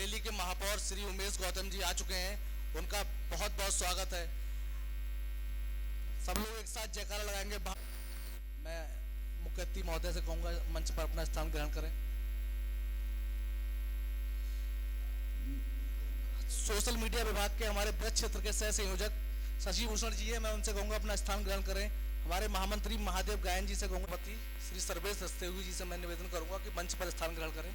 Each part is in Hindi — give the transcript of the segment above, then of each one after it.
बरेली के महापौर श्री उमेश गौतम जी आ चुके हैं, उनका बहुत बहुत स्वागत है। सब लोग एक साथ जयकारा लगाएंगे। मैं मुख्य अतिथि महोदय से कहूँगा मंच पर अपना स्थान ग्रहण करें। सोशल मीडिया विभाग के हमारे ब्रज क्षेत्र के सह संयोजक शशि भूषण जी है, मैं उनसे कहूँगा अपना स्थान ग्रहण करें। हमारे महामंत्री महादेव गायन जी से कहूँगा, पति श्री सर्वेश रस्तेवी जी से मैं निवेदन करूँगा कि मंच पर स्थान ग्रहण करें।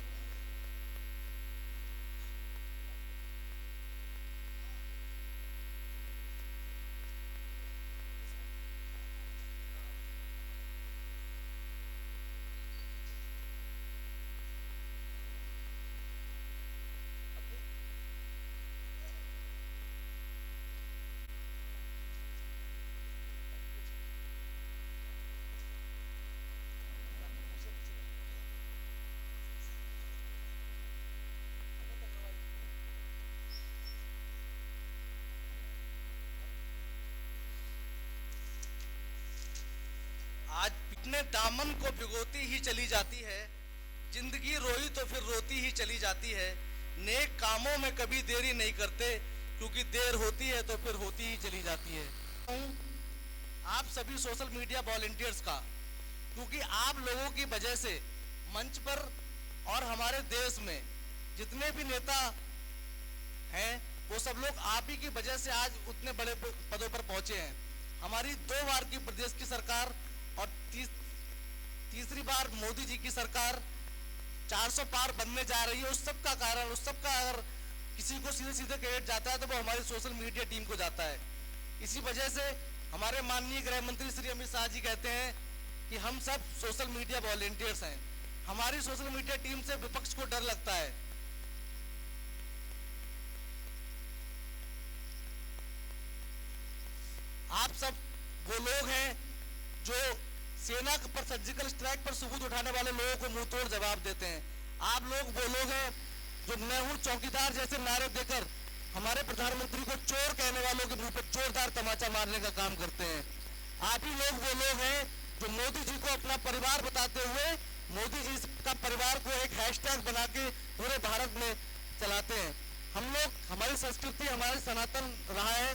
आज पिटने दामन को भिगोती ही चली जाती है, जिंदगी रोई तो फिर रोती ही चली जाती है। नेक कामों में कभी देरी नहीं करते, क्योंकि देर होती है तो फिर होती ही चली जाती है। आप सभी सोशल मीडिया वॉलंटियर्स का, क्योंकि आप लोगों की वजह से मंच पर और हमारे देश में जितने भी नेता हैं वो सब लोग आप ही की वजह से आज उतने बड़े पदों पर पहुंचे हैं। हमारी 2 बार की प्रदेश की सरकार और तीसरी बार मोदी जी की सरकार 400 पार बनने जा रही है। उस सब का कारण, उस सब का अगर किसी को सीधे सीधे क्रेडिट जाता है तो वो हमारी सोशल मीडिया टीम को जाता है। इसी वजह से हमारे माननीय गृह मंत्री श्री अमित शाह जी कहते हैं कि हम सब सोशल मीडिया वॉलंटियर्स हैं। हमारी सोशल मीडिया टीम से विपक्ष को डर लगता है। आप सब वो लोग हैं जो सेना पर सर्जिकल स्ट्राइक पर सबूत उठाने वाले लोगों को मुंह तोड़ जवाब देते हैं। आप लोग वो लोग हैं जो मैं हूं चौकीदार जैसे नारे देकर हमारे प्रधानमंत्री को चोर कहने वालों के मुंह पर जोरदार तमाचा मारने का काम करते हैं। आप ही लोग वो लोग हैं जो मोदी जी को अपना परिवार बताते हुए मोदी जी का परिवार को एक हैशटैग बना के पूरे भारत में चलाते हैं। हम लोग, हमारी संस्कृति, हमारे सनातन रहा है।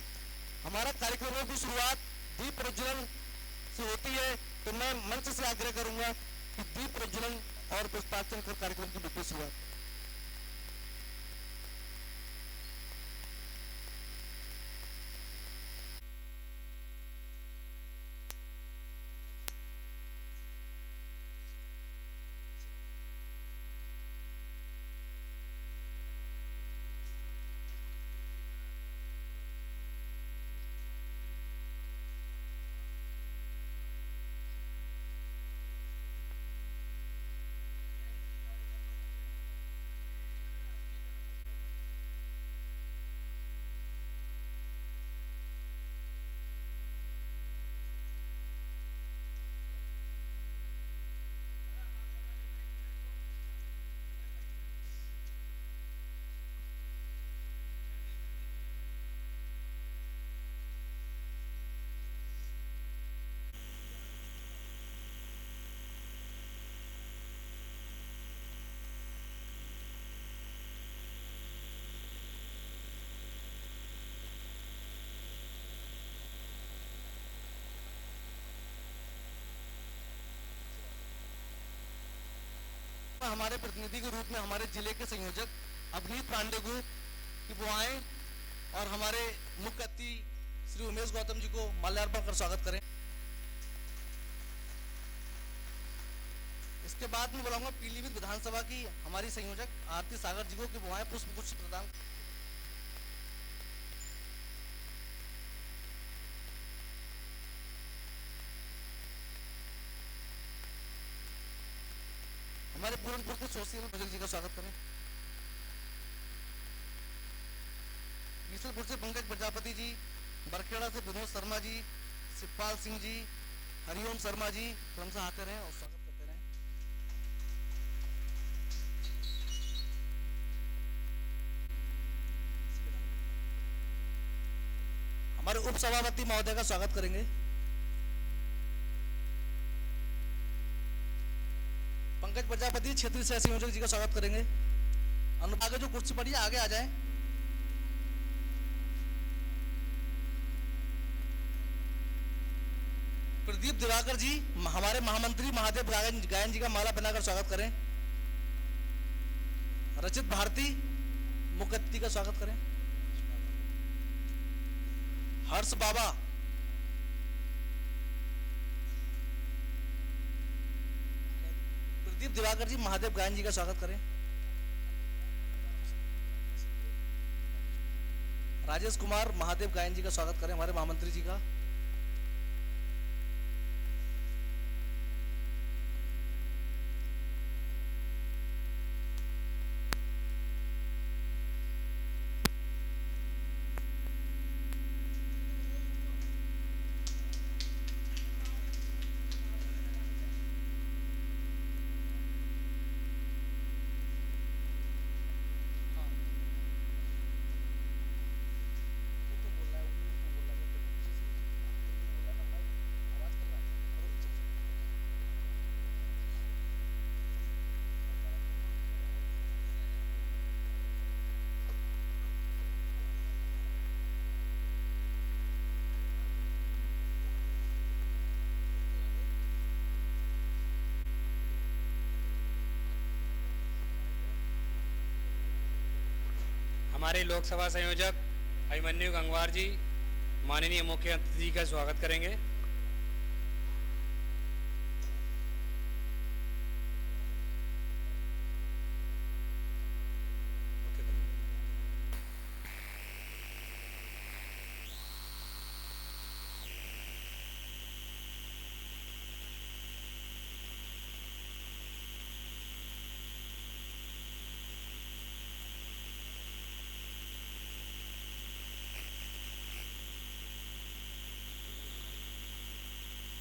हमारा कार्यक्रमों की शुरुआत दीप प्रज्वलन से होती है, तो मैं मंच से आग्रह करूंगा कि दीप प्रज्वलन और पुष्पार्चन कर कार्यक्रम की बिल्कुल शुरुआत। हमारे प्रतिनिधि के रूप में हमारे जिले के संयोजक अभिनीत पांडे को कि वो आए और हमारे मुख्य अतिथि श्री उमेश गौतम जी को माल्यार्पण कर स्वागत करें। इसके बाद में बुलाऊंगा पीलीभीत विधानसभा की हमारी संयोजक आरती सागर जी को कि वो आए पुष्प गुच्छ प्रदान। हमारे पूरनपुर के सोशल बजल जी का स्वागत करें। बीसलपुर से पंकज प्रजापति जी, बरखेड़ा से विनोद शर्मा जी, शिवपाल सिंह जी, हरिओम शर्मा जी क्रमशः आते रहे और स्वागत करते रहे। हमारे उप सभापति महोदय का स्वागत करेंगे। पंकज प्रजापति क्षेत्रीय सह संयोजक जी का स्वागत करेंगे। आगे जो कुर्सी पड़ी है आगे आ जाए। प्रदीप दिवाकर जी हमारे महामंत्री महादेव गायन जी का माला पहनाकर स्वागत करें। रचित भारती मुख्य अतिथि का स्वागत करें। हर्ष बाबा, प्रदीप दिवाकर जी महादेव गायन जी का स्वागत करें। राजेश कुमार महादेव गायन जी का स्वागत करें हमारे महामंत्री जी का। हमारे लोकसभा संयोजक अभिमन्यु गंगवार जी माननीय मुख्य अतिथि का स्वागत करेंगे।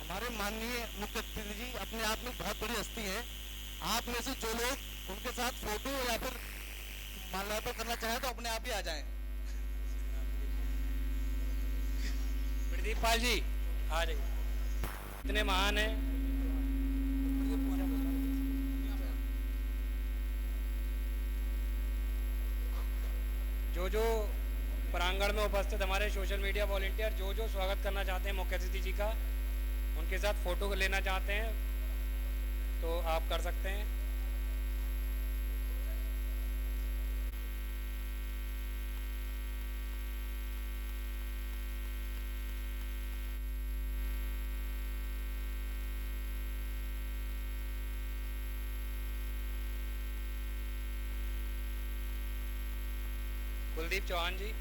हमारे माननीय मुख्य अतिथि जी अपने आप में बहुत बड़ी हस्ती है। आप में से जो लोग उनके साथ फोटो या फिर माल्यार्पण करना चाहे तो अपने आप ही आ जाएं। प्रदीप पाल जी आ जाइए, इतने महान हैं। जो प्रांगण में उपस्थित हमारे सोशल मीडिया वॉलंटियर जो स्वागत करना चाहते हैं मुख्य अतिथि जी का, उनके साथ फोटो लेना चाहते हैं तो आप कर सकते हैं। कुलदीप चौहान जी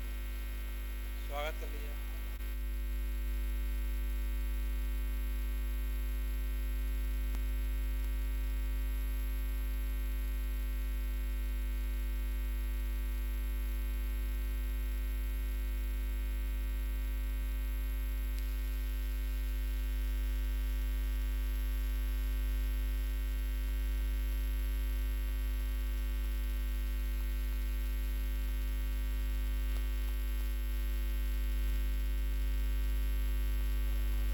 स्वागत कर लीजिए।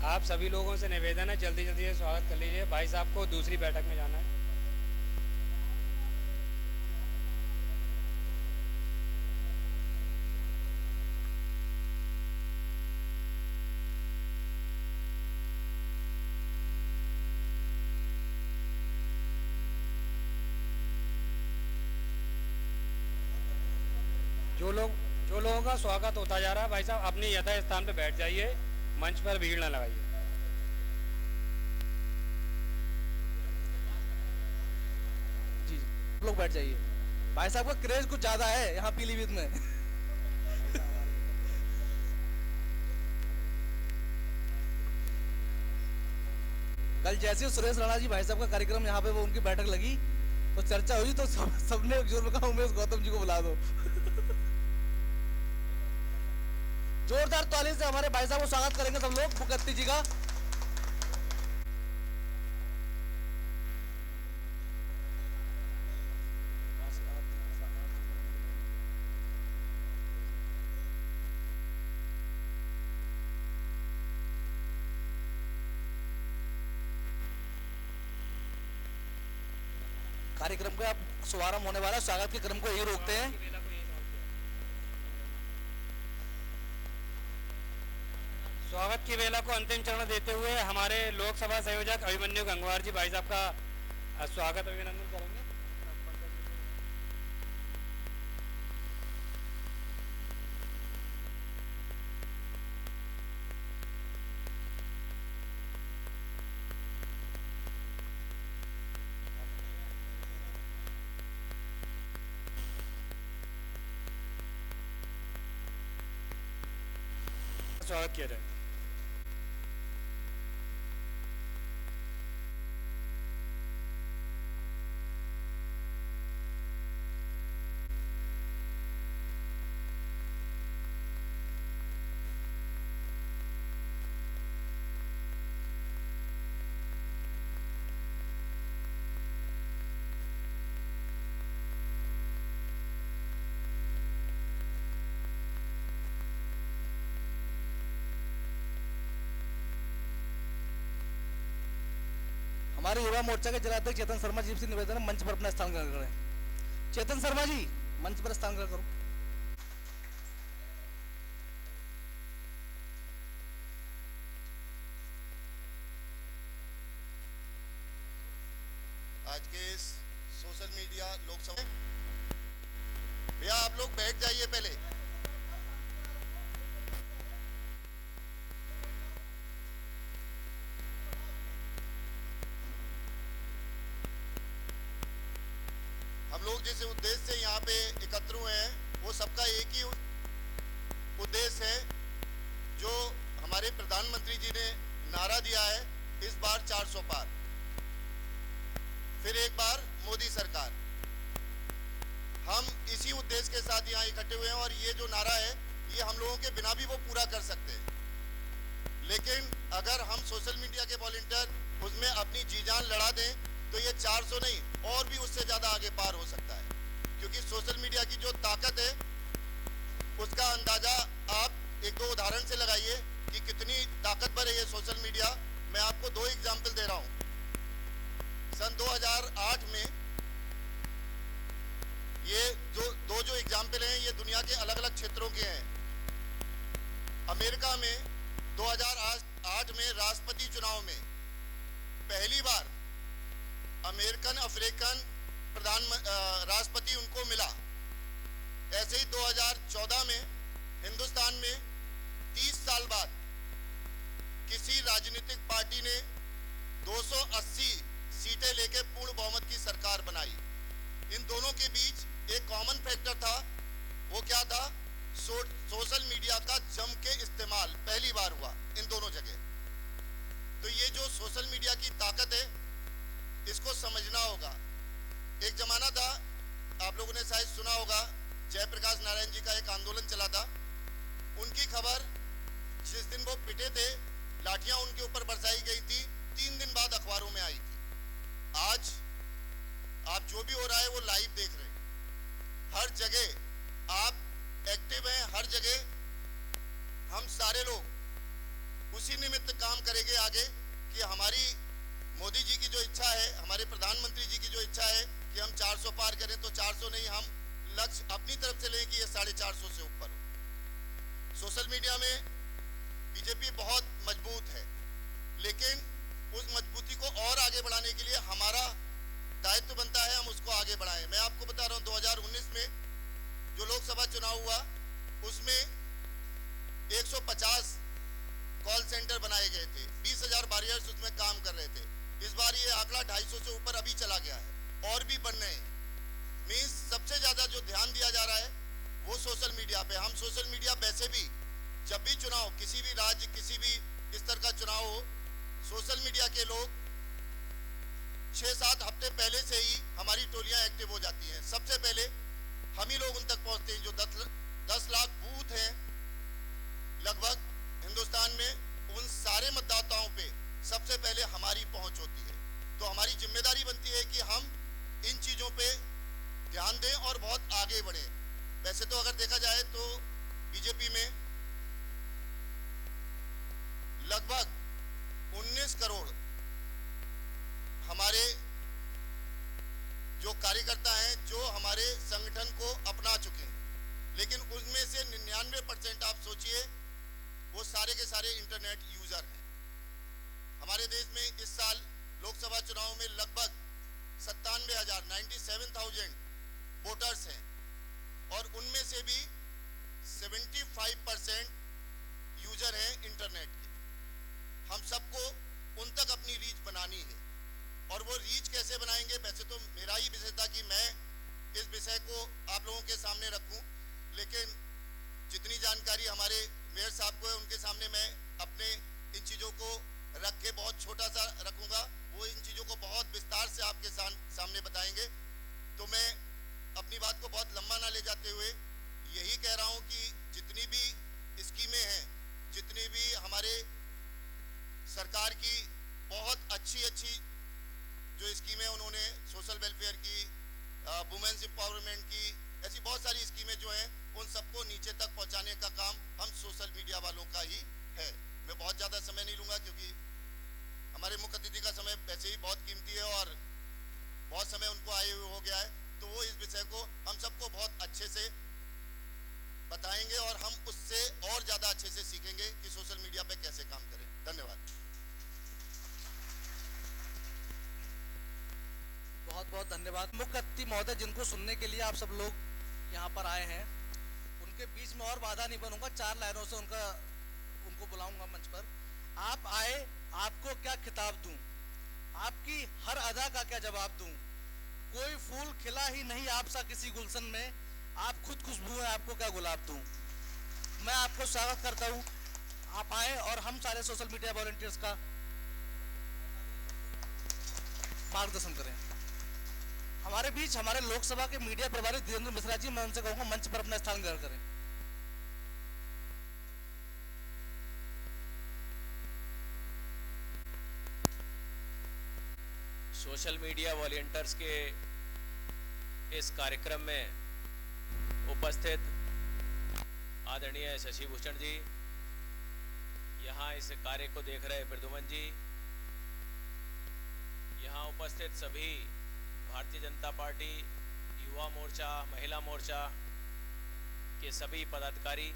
आप सभी लोगों से निवेदन है जल्दी जल्दी से स्वागत कर लीजिए। भाई साहब को दूसरी बैठक में जाना है। जो लोगों का स्वागत होता जा रहा है, भाई साहब अपने यथा स्थान पे बैठ जाइए, मंच पर भीड़ न लगाइए। जी लोग बैठ जाइए। भाई साहब का क्रेज कुछ ज्यादा है यहाँ पीलीभीत में। कल जैसे सुरेश राणा जी भाई साहब का कार्यक्रम यहाँ पे वो उनकी बैठक लगी तो चर्चा हुई तो सबने जोर में कहा उमेश गौतम जी को बुला दो। जोरदार ताली से हमारे भाई साहब को स्वागत करेंगे सब लोग मुख्य अतिथि जी का। कार्यक्रम का शुभारंभ होने वाला है। स्वागत के क्रम को यही रोकते हैं। स्वागत की वेला को अंतिम चरण देते हुए हमारे लोकसभा संयोजक अभिमन्यु गंगवार जी भाई साहब का स्वागत अभिनंदन करेंगे। स्वागत किया जाए। हमारे युवा मोर्चा के जिलाध्यक्ष चेतन शर्मा जी से निवेदन है मंच पर अपना स्थान ग्रहण करें। चेतन शर्मा जी मंच पर स्थान ग्रहण करो। आज के इस सोशल मीडिया लोकसभा भैया आप लोग बैठ जाइए पहले। हम लोग जिस उद्देश्य से यहाँ पे एकत्र हुए हैं वो सबका एक ही उद्देश्य है जो हमारे प्रधानमंत्री जी ने नारा दिया है, इस बार 400 पार, फिर एक बार मोदी सरकार। हम इसी उद्देश्य के साथ यहाँ इकट्ठे हुए हैं और ये जो नारा है ये हम लोगों के बिना भी वो पूरा कर सकते हैं, लेकिन अगर हम सोशल मीडिया के वॉलंटियर उसमें अपनी जी जान लड़ा दें तो ये 400 नहीं और भी उससे ज़्यादा आगे पार हो सकता है, क्योंकि सोशल मीडिया की जो ताकत है उसका अंदाज़ा आप एक दो उदाहरण से लगाइए कि कितनी ताकतवर है ये सोशल मीडिया। मैं आपको दो एग्जाम्पल दे रहा हूँ। सन 2008 में ये जो एग्जाम्पल हैं ये दुनिया के अलग अलग क्षेत्रों के हैं। अमेरिका में 2008 में राष्ट्रपति चुनाव में पहली बार अमेरिकन अफ्रीकन राष्ट्रपति उनको मिला। ऐसे ही 2014 में हिंदुस्तान में 30 साल बाद किसी राजनीतिक पार्टी ने 280 सीटें लेकर पूर्ण बहुमत की सरकार बनाई। इन दोनों के बीच एक कॉमन फैक्टर था, वो क्या था? सोशल मीडिया का जम के इस्तेमाल पहली बार हुआ इन दोनों जगह। तो ये जो सोशल मीडिया की ताकत है इसको समझना होगा। एक जमाना था, आप लोगों ने शायद सुना होगा, जयप्रकाश नारायण जी का एक आंदोलन चला था। उनकी खबर जिस दिन वो पिटे थे, लाठियां उनके ऊपर बरसाई गई थी, 3 दिन बाद अखबारों में आई थी। आज आप जो भी हो रहा है वो लाइव देख रहे हैं। हर जगह आप एक्टिव हैं, हर जगह हम सारे लोग उसी निमित्त काम करेंगे आगे कि हमारी मोदी जी की जो इच्छा है, हमारे प्रधानमंत्री जी की जो इच्छा है कि हम 400 पार करें, तो 400 नहीं, हम लक्ष्य अपनी तरफ से लें कि ये 450 से ऊपर हो। सोशल मीडिया में बीजेपी बहुत मजबूत है, लेकिन उस मजबूती को और आगे बढ़ाने के लिए हमारा दायित्व बनता है हम उसको आगे बढ़ाएं। मैं आपको बता रहा हूँ 2019 में जो लोकसभा चुनाव हुआ उसमें 150 कॉल सेंटर बनाए गए थे, 20,000 वॉरियर्स उसमें काम कर रहे थे। इस बार ये आंकड़ा 250 से ऊपर अभी चला गया है और भी बढ़ने हैं। मीन्स सबसे ज़्यादा जो ध्यान दिया जा रहा है वो सोशल मीडिया पे। हम सोशल मीडिया वैसे भी जब भी चुनाव, किसी भी राज्य किसी भी स्तर का चुनाव हो, सोशल मीडिया के लोग 6-7 हफ्ते पहले से ही हमारी टोलियां एक्टिव हो जाती हैं। सबसे पहले हम ही लोग उन तक पहुंचते हैं। जो 10 लाख बूथ हैं लगभग हिंदुस्तान में, उन सारे मतदाताओं पे सबसे पहले हमारी पहुंच होती है। तो हमारी जिम्मेदारी बनती है कि हम इन चीज़ों पे ध्यान दें और बहुत आगे बढ़ें। वैसे तो अगर देखा जाए तो बीजेपी में लगभग 19 करोड़ हमारे जो कार्यकर्ता हैं जो हमारे संगठन को अपना चुके हैं, लेकिन उनमें से 99% आप सोचिए वो सारे के सारे इंटरनेट यूजर हैं। हमारे देश में इस साल लोकसभा चुनाव में लगभग 97,000 वोटर्स हैं और उनमें से भी 75% यूजर हैं इंटरनेट के। हम सबको उन तक अपनी रीच बनानी है और वो रीच कैसे बनाएंगे, वैसे तो मेरा ही विषय था कि मैं इस विषय को आप लोगों के सामने रखूं, लेकिन जितनी जानकारी हमारे मेयर साहब को है उनके सामने मैं अपने इन चीज़ों को रख के बहुत छोटा सा रखूंगा, वो इन चीज़ों को बहुत विस्तार से आपके सामने बताएंगे। तो मैं अपनी बात को बहुत लंबा ना ले जाते हुए यही कह रहा हूं कि जितनी भी स्कीमें हैं, जितनी भी हमारे सरकार की बहुत अच्छी जो स्कीमें उन्होंने सोशल वेलफेयर की, वुमेन्स एम्पावरमेंट की, ऐसी बहुत सारी स्कीमें जो हैं उन सबको नीचे तक पहुंचाने का काम हम सोशल मीडिया वालों का ही है। मैं बहुत ज़्यादा समय नहीं लूँगा क्योंकि हमारे मुख्य अतिथि का समय वैसे ही बहुत कीमती है और बहुत समय उनको आए हुए हो गया है, तो वो इस विषय को हम सबको बहुत अच्छे से बताएंगे और हम उससे और ज़्यादा अच्छे से सीखेंगे कि सोशल मीडिया पे कैसे काम करें। धन्यवाद। बहुत बहुत धन्यवाद मुख्य अतिथि महोदय, जिनको सुनने के लिए आप सब लोग यहाँ पर आए हैं। उनके बीच में और बाधा नहीं बनूंगा, 4 लाइनों से उनको बुलाऊंगा मंच पर। आप आए, आपको क्या खिताब दूं, आपकी हर अदा का क्या जवाब दूं। कोई फूल खिला ही नहीं आप सा किसी गुलशन में, आप खुद खुशबू हैं, आपको क्या गुलाब दूं। मैं आपको स्वागत करता हूं, आप आए और हम सारे सोशल मीडिया वॉलंटियर्स का मार्गदर्शन करें। हमारे बीच हमारे लोकसभा के मीडिया प्रभारी धीरेन्द्र मिश्रा जी, मैं उनसे कहूंगा मंच पर अपना स्थान ग्रहण करें। सोशल मीडिया वॉलंटियर्स के इस कार्यक्रम में उपस्थित आदरणीय शशि भूषण जी, यहाँ इस कार्य को देख रहे प्रद्युमन जी, यहाँ उपस्थित सभी भारतीय जनता पार्टी, युवा मोर्चा, महिला मोर्चा के सभी पदाधिकारी,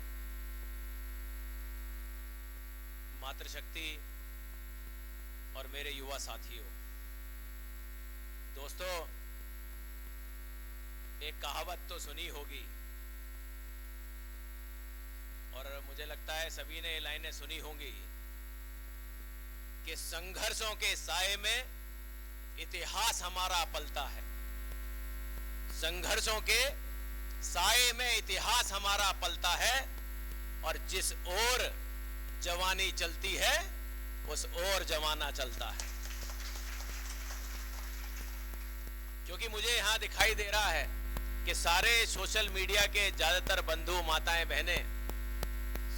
मातृशक्ति और मेरे युवा साथियों, दोस्तों, एक कहावत तो सुनी होगी और मुझे लगता है सभी ने ये लाइनें सुनी होंगी कि संघर्षों के साए में इतिहास हमारा पलता है। संघर्षों के साए में इतिहास हमारा पलता है और जिस ओर जवानी चलती है उस ओर जमाना चलता है। क्योंकि मुझे यहां दिखाई दे रहा है कि सारे सोशल मीडिया के ज्यादातर बंधु, माताएं, बहनें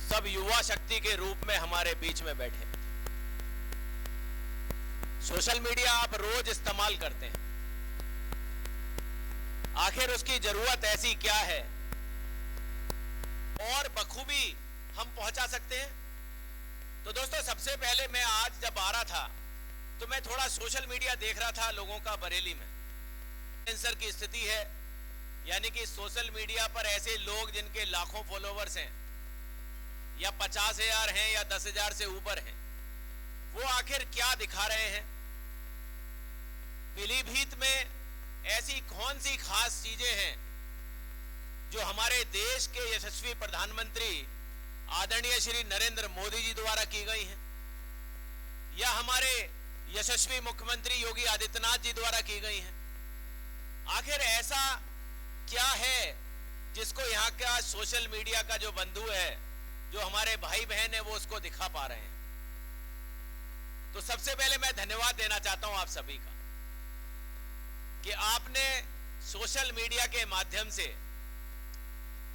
सब युवा शक्ति के रूप में हमारे बीच में बैठे। सोशल मीडिया आप रोज इस्तेमाल करते हैं, आखिर उसकी जरूरत ऐसी क्या है और बखूबी हम पहुंचा सकते हैं। तो दोस्तों, सबसे पहले मैं आज जब आ रहा था तो मैं थोड़ा सोशल मीडिया देख रहा था लोगों का बरेली में इन्फ्लुएंसर की स्थिति है, यानी कि सोशल मीडिया पर ऐसे लोग जिनके लाखों फॉलोवर्स हैं या 50,000 हैं या 10,000 से ऊपर हैं, वो आखिर क्या दिखा रहे हैं। पीलीभीत में ऐसी कौन सी खास चीजें हैं जो हमारे देश के यशस्वी प्रधानमंत्री आदरणीय श्री नरेंद्र मोदी जी द्वारा की गई हैं या हमारे यशस्वी मुख्यमंत्री योगी आदित्यनाथ जी द्वारा की गई हैं। आखिर ऐसा क्या है जिसको यहाँ का सोशल मीडिया का जो बंधु है, जो हमारे भाई बहन है, वो उसको दिखा पा रहे हैं। तो सबसे पहले मैं धन्यवाद देना चाहता हूं आप सभी का कि आपने सोशल मीडिया के माध्यम से,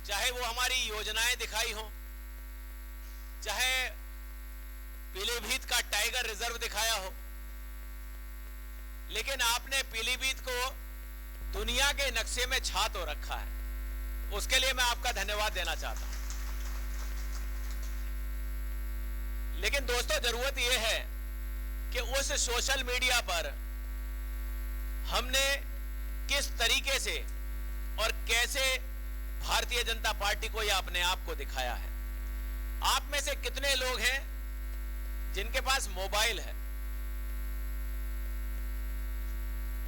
चाहे वो हमारी योजनाएं दिखाई हो, चाहे पीलीभीत का टाइगर रिजर्व दिखाया हो, लेकिन आपने पीलीभीत को दुनिया के नक्शे में छा तो रखा है। उसके लिए मैं आपका धन्यवाद देना चाहता हूं। लेकिन दोस्तों, जरूरत यह है कि उस सोशल मीडिया पर हमने किस तरीके से और कैसे भारतीय जनता पार्टी को या अपने आप को दिखाया है। आप में से कितने लोग हैं जिनके पास मोबाइल है?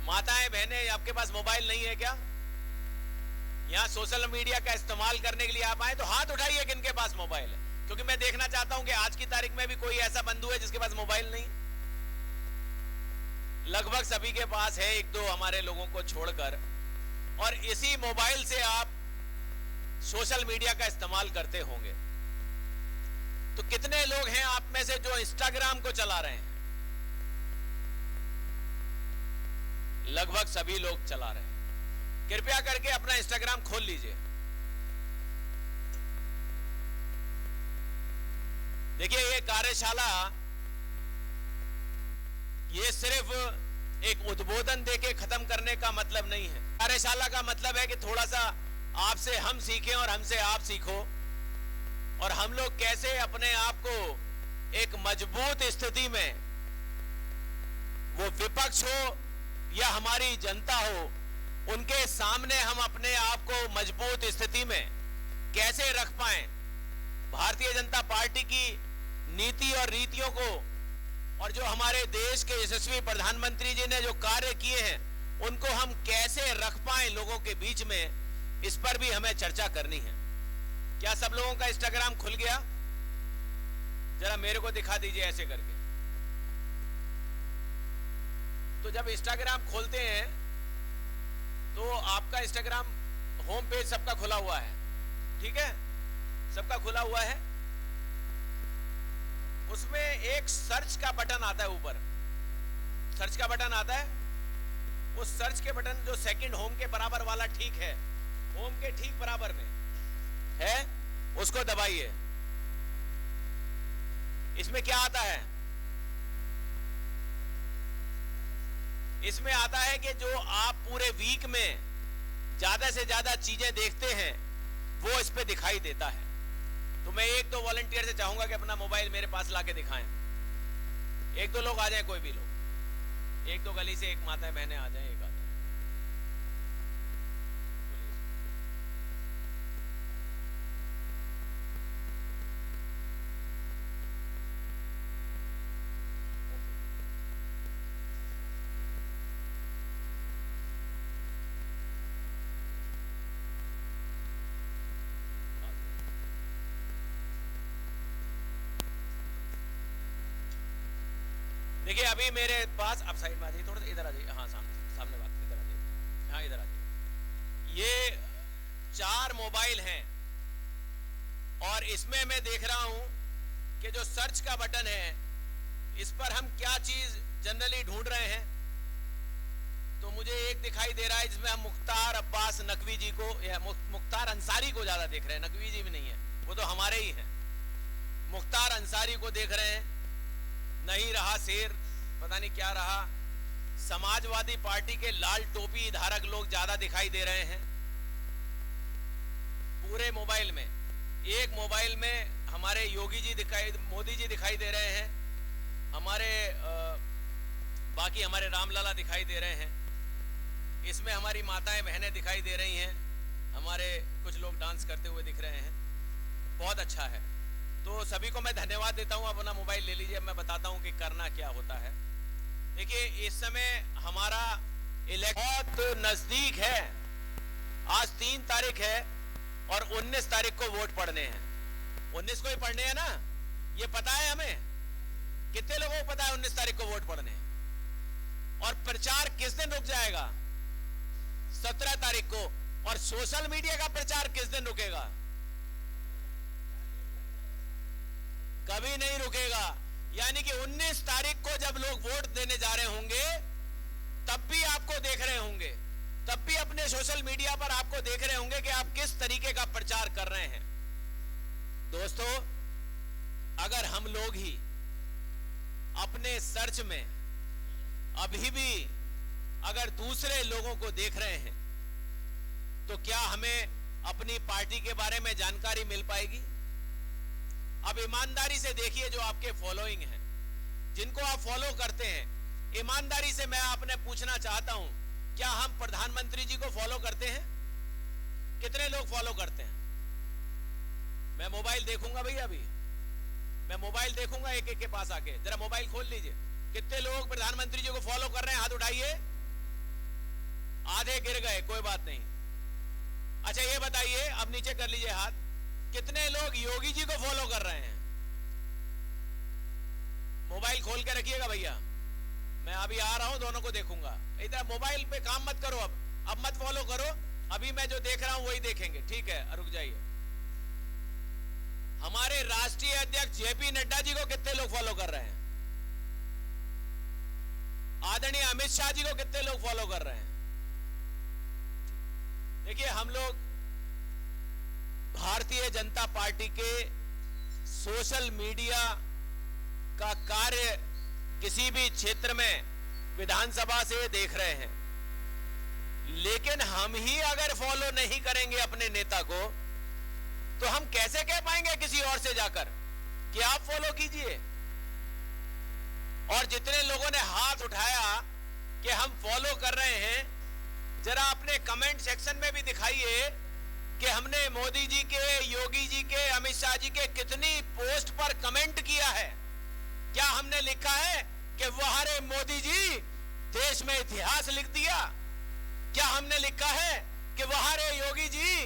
माताएं बहनें, आपके पास मोबाइल नहीं है क्या? यहां सोशल मीडिया का इस्तेमाल करने के लिए आप आए तो हाथ उठाइए किनके पास मोबाइल है, क्योंकि मैं देखना चाहता हूं कि आज की तारीख में भी कोई ऐसा बंधु है जिसके पास मोबाइल नहीं। लगभग सभी के पास है, एक दो हमारे लोगों को छोड़कर, और इसी मोबाइल से आप सोशल मीडिया का इस्तेमाल करते होंगे। तो कितने लोग हैं आप में से जो इंस्टाग्राम को चला रहे हैं? लगभग सभी लोग चला रहे हैं। कृपया करके अपना इंस्टाग्राम खोल लीजिए। देखिए, ये कार्यशाला ये सिर्फ एक उद्बोधन देके खत्म करने का मतलब नहीं है। कार्यशाला का मतलब है कि थोड़ा सा आपसे हम सीखें और हमसे आप सीखो, और हम लोग कैसे अपने आप को एक मजबूत स्थिति में, वो विपक्ष हो या हमारी जनता हो, उनके सामने हम अपने आप को मजबूत स्थिति में कैसे रख पाएं। भारतीय जनता पार्टी की नीति और रीतियों को, और जो हमारे देश के यशस्वी प्रधानमंत्री जी ने जो कार्य किए हैं, उनको हम कैसे रख पाएं लोगों के बीच में, इस पर भी हमें चर्चा करनी है। क्या सब लोगों का इंस्टाग्राम खुल गया? जरा मेरे को दिखा दीजिए ऐसे करके। तो जब इंस्टाग्राम खोलते हैं तो आपका इंस्टाग्राम होम पेज सबका खुला हुआ है, ठीक है? सबका खुला हुआ है। उसमें एक सर्च का बटन आता है, ऊपर सर्च का बटन आता है। उस सर्च के बटन जो सेकंड होम के बराबर वाला, ठीक है, होम के ठीक बराबर में है, उसको दबाइए। इसमें क्या आता है? इसमें आता है कि जो आप पूरे वीक में ज्यादा से ज्यादा चीजें देखते हैं वो इस पे दिखाई देता है। तो मैं एक दो वॉलंटियर से चाहूंगा कि अपना मोबाइल मेरे पास लाके दिखाएं। एक दो लोग आ जाएं, कोई भी लोग, एक दो गली से एक माता बहनें आ जाएं, एक आ जाए। देखिए, अभी मेरे पास, आप साइड में आ जाइए, थोड़ा इधर आ जाइए, हाँ सामने बात, इधर आ जाइए, हाँ इधर आ जाइए। ये 4 मोबाइल हैं, और इसमें मैं देख रहा हूं कि जो सर्च का बटन है, इस पर हम क्या चीज जनरली ढूंढ रहे हैं। तो मुझे एक दिखाई दे रहा है जिसमें हम मुख्तार अब्बास नकवी जी को, या मुख्तार अंसारी को ज्यादा देख रहे हैं। नकवी जी भी नहीं है, वो तो हमारे ही हैं। मुख्तार अंसारी को देख रहे हैं। नहीं रहा शेर, पता नहीं क्या रहा। समाजवादी पार्टी के लाल टोपी धारक लोग ज्यादा दिखाई दे रहे हैं पूरे मोबाइल में। एक मोबाइल में हमारे योगी जी दिखाई, मोदी जी दिखाई दे रहे हैं, हमारे बाकी हमारे रामलला दिखाई दे रहे हैं। इसमें हमारी माताएं बहनें दिखाई दे रही हैं, हमारे कुछ लोग डांस करते हुए दिख रहे हैं। बहुत अच्छा है। तो सभी को मैं धन्यवाद देता हूं। अपना मोबाइल ले लीजिए, मैं बताता हूं कि करना क्या होता है। देखिए, इस समय हमारा इलेक्शन बहुत नजदीक है। आज 3 तारीख है और 19 तारीख को वोट पड़ने हैं। 19 को ही पड़ने हैं ना, ये पता है हमें? कितने लोगों को पता है 19 तारीख को वोट पड़ने हैं? और प्रचार किस दिन रुक जाएगा? 17 तारीख को। और सोशल मीडिया का प्रचार किस दिन रुकेगा? कभी नहीं रुकेगा। यानी कि 19 तारीख को जब लोग वोट देने जा रहे होंगे, तब भी आपको देख रहे होंगे, तब भी अपने सोशल मीडिया पर आपको देख रहे होंगे कि आप किस तरीके का प्रचार कर रहे हैं। दोस्तों, अगर हम लोग ही अपने सर्च में अभी भी अगर दूसरे लोगों को देख रहे हैं, तो क्या हमें अपनी पार्टी के बारे में जानकारी मिल पाएगी? अब ईमानदारी से देखिए, जो आपके फॉलोइंग हैं, जिनको आप फॉलो करते हैं, ईमानदारी से मैं आपने पूछना चाहता हूं, क्या हम प्रधानमंत्री जी को फॉलो करते हैं? कितने लोग फॉलो करते हैं? मैं मोबाइल देखूंगा भैया, अभी मैं मोबाइल देखूंगा एक एक के पास आके। जरा मोबाइल खोल लीजिए। कितने लोग प्रधानमंत्री जी को फॉलो कर रहे हैं? हाथ उठाइए। आधे गिर गए, कोई बात नहीं। अच्छा ये बताइए, अब नीचे कर लीजिए हाथ, कितने लोग योगी जी को फॉलो कर रहे हैं? मोबाइल खोल के रखिएगा भैया, मैं अभी आ रहा हूं, दोनों को देखूंगा। इधर मोबाइल पे काम मत करो, अब मत फॉलो करो। अभी मैं जो देख रहा हूं वही देखेंगे, ठीक है? रुक जाइए। हमारे राष्ट्रीय अध्यक्ष जेपी नड्डा जी को कितने लोग फॉलो कर रहे हैं? आदरणीय अमित शाह जी को कितने लोग फॉलो कर रहे हैं? देखिए, हम लोग भारतीय जनता पार्टी के सोशल मीडिया का कार्य किसी भी क्षेत्र में विधानसभा से देख रहे हैं, लेकिन हम ही अगर फॉलो नहीं करेंगे अपने नेता को, तो हम कैसे कह पाएंगे किसी और से जाकर कि आप फॉलो कीजिए? और जितने लोगों ने हाथ उठाया कि हम फॉलो कर रहे हैं, जरा अपने कमेंट सेक्शन में भी दिखाइए कि हमने मोदी जी के, योगी जी के, अमित शाह जी के कितनी पोस्ट पर कमेंट किया है। क्या हमने लिखा है कि वाह रे मोदी जी, देश में इतिहास लिख दिया? क्या हमने लिखा है कि वाह रे योगी जी,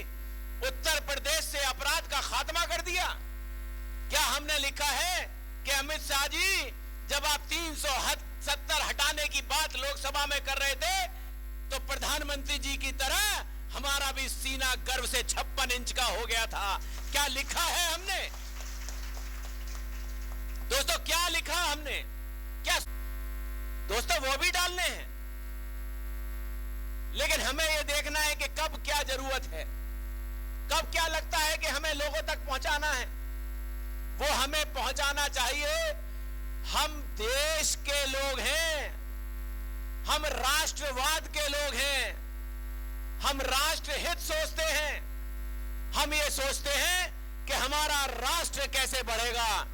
उत्तर प्रदेश से अपराध का खात्मा कर दिया? क्या हमने लिखा है कि अमित शाह जी, जब आप 370 हटाने की बात लोकसभा में कर रहे थे, तो प्रधानमंत्री जी की तरह हमारा भी सीना गर्व से 56 इंच का हो गया था? क्या लिखा है हमने? दोस्तों, क्या लिखा हमने? क्या दोस्तों, वो भी डालने हैं, लेकिन हमें यह देखना है कि कब क्या जरूरत है, कब क्या लगता है कि हमें लोगों तक पहुंचाना है, वो हमें पहुंचाना चाहिए। हम देश के लोग हैं, हम राष्ट्रवाद के लोग हैं, हम राष्ट्र हित सोचते हैं, हम ये सोचते हैं कि हमारा राष्ट्र कैसे बढ़ेगा,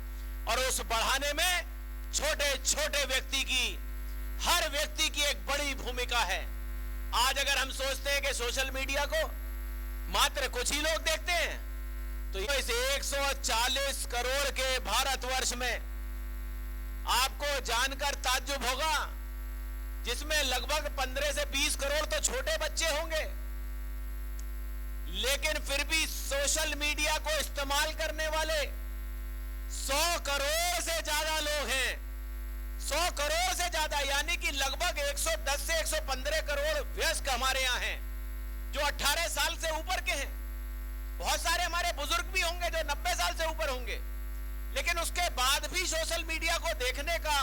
और उस बढ़ाने में छोटे छोटे व्यक्ति की, हर व्यक्ति की एक बड़ी भूमिका है। आज अगर हम सोचते हैं कि सोशल मीडिया को मात्र कुछ ही लोग देखते हैं, तो इस 140 करोड़ के भारतवर्ष में आपको जानकर ताज्जुब होगा, जिसमें लगभग 15 से 20 करोड़ तो छोटे बच्चे होंगे, लेकिन फिर भी सोशल मीडिया को इस्तेमाल करने वाले 100 करोड़ से ज्यादा लोग हैं। 100 करोड़ से ज्यादा, यानी कि लगभग 110 से 115 करोड़ वयस्क हमारे यहाँ हैं, जो 18 साल से ऊपर के हैं। बहुत सारे हमारे बुजुर्ग भी होंगे जो 90 साल से ऊपर होंगे, लेकिन उसके बाद भी सोशल मीडिया को देखने का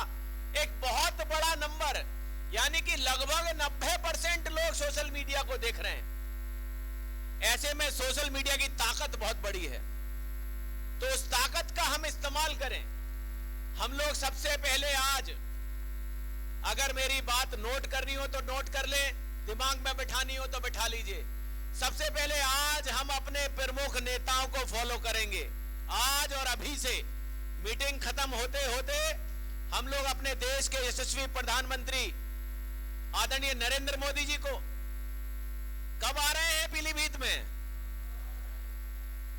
एक बहुत बड़ा नंबर, यानी कि लगभग 90% लोग सोशल मीडिया को देख रहे हैं। ऐसे में सोशल मीडिया की ताकत बहुत बड़ी है, तो उस ताकत का हम इस्तेमाल करें। हम लोग सबसे पहले आज, अगर मेरी बात नोट करनी हो तो नोट कर लें, दिमाग में बिठानी हो तो बिठा लीजिए। सबसे पहले आज हम अपने प्रमुख नेताओं को फॉलो करेंगे। आज और अभी से मीटिंग खत्म होते होते हम लोग अपने देश के यशस्वी प्रधानमंत्री आदरणीय नरेंद्र मोदी जी को, कब आ रहे हैं पीलीभीत में,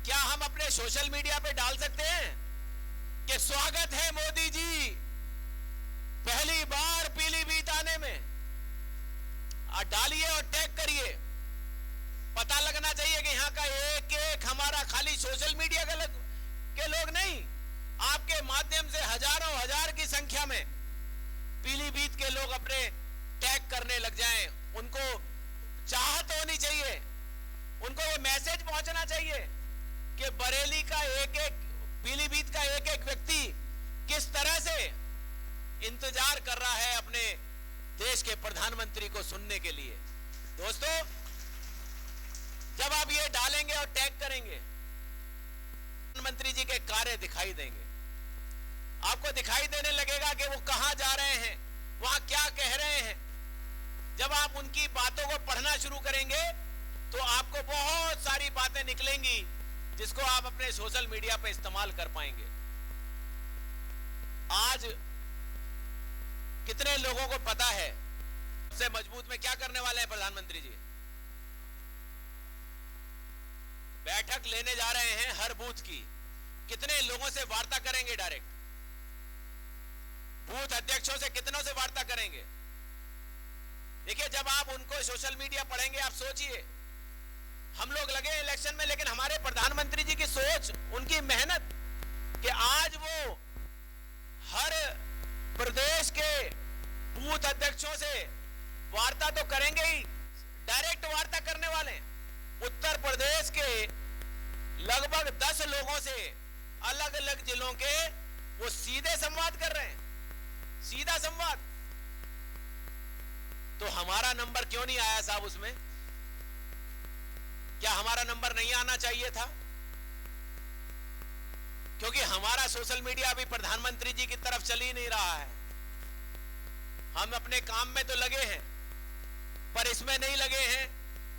क्या हम अपने सोशल मीडिया पे डाल सकते हैं कि स्वागत है मोदी जी पहली बार पीलीभीत आने में? डालिए और टैग करिए। पता लगना चाहिए कि यहाँ का एक एक हमारा खाली सोशल मीडिया के लोग नहीं, आपके माध्यम से हजारों हजार की संख्या में पीलीभीत के लोग अपने टैग करने लग जाएं। उनको चाहत होनी चाहिए, उनको ये मैसेज पहुंचना चाहिए कि बरेली का एक एक, पीलीभीत का एक एक व्यक्ति किस तरह से इंतजार कर रहा है अपने देश के प्रधानमंत्री को सुनने के लिए। दोस्तों, जब आप ये डालेंगे और टैग करेंगे, प्रधानमंत्री जी के कार्य दिखाई देंगे। आपको दिखाई देने लगेगा कि वो कहां जा रहे हैं, वहां क्या कह रहे हैं। जब आप उनकी बातों को पढ़ना शुरू करेंगे तो आपको बहुत सारी बातें निकलेंगी जिसको आप अपने सोशल मीडिया पे इस्तेमाल कर पाएंगे। आज कितने लोगों को पता है से मजबूत में क्या करने वाले हैं प्रधानमंत्री जी? बैठक लेने जा रहे हैं हर बूथ की। कितने लोगों से वार्ता करेंगे? डायरेक्ट बूथ अध्यक्षों से कितनों से वार्ता करेंगे? देखिए, जब आप उनको सोशल मीडिया पढ़ेंगे, आप सोचिए, हम लोग लगे इलेक्शन में, लेकिन हमारे प्रधानमंत्री जी की सोच, उनकी मेहनत कि आज वो हर प्रदेश के बूथ अध्यक्षों से वार्ता तो करेंगे ही, डायरेक्ट वार्ता करने वाले हैं। उत्तर प्रदेश के लगभग 10 लोगों से अलग अलग जिलों के वो सीधे संवाद कर रहे हैं, सीधा संवाद। तो हमारा नंबर क्यों नहीं आया साहब उसमें? क्या हमारा नंबर नहीं आना चाहिए था? क्योंकि हमारा सोशल मीडिया अभी प्रधानमंत्री जी की तरफ चल ही नहीं रहा है। हम अपने काम में तो लगे हैं, पर इसमें नहीं लगे हैं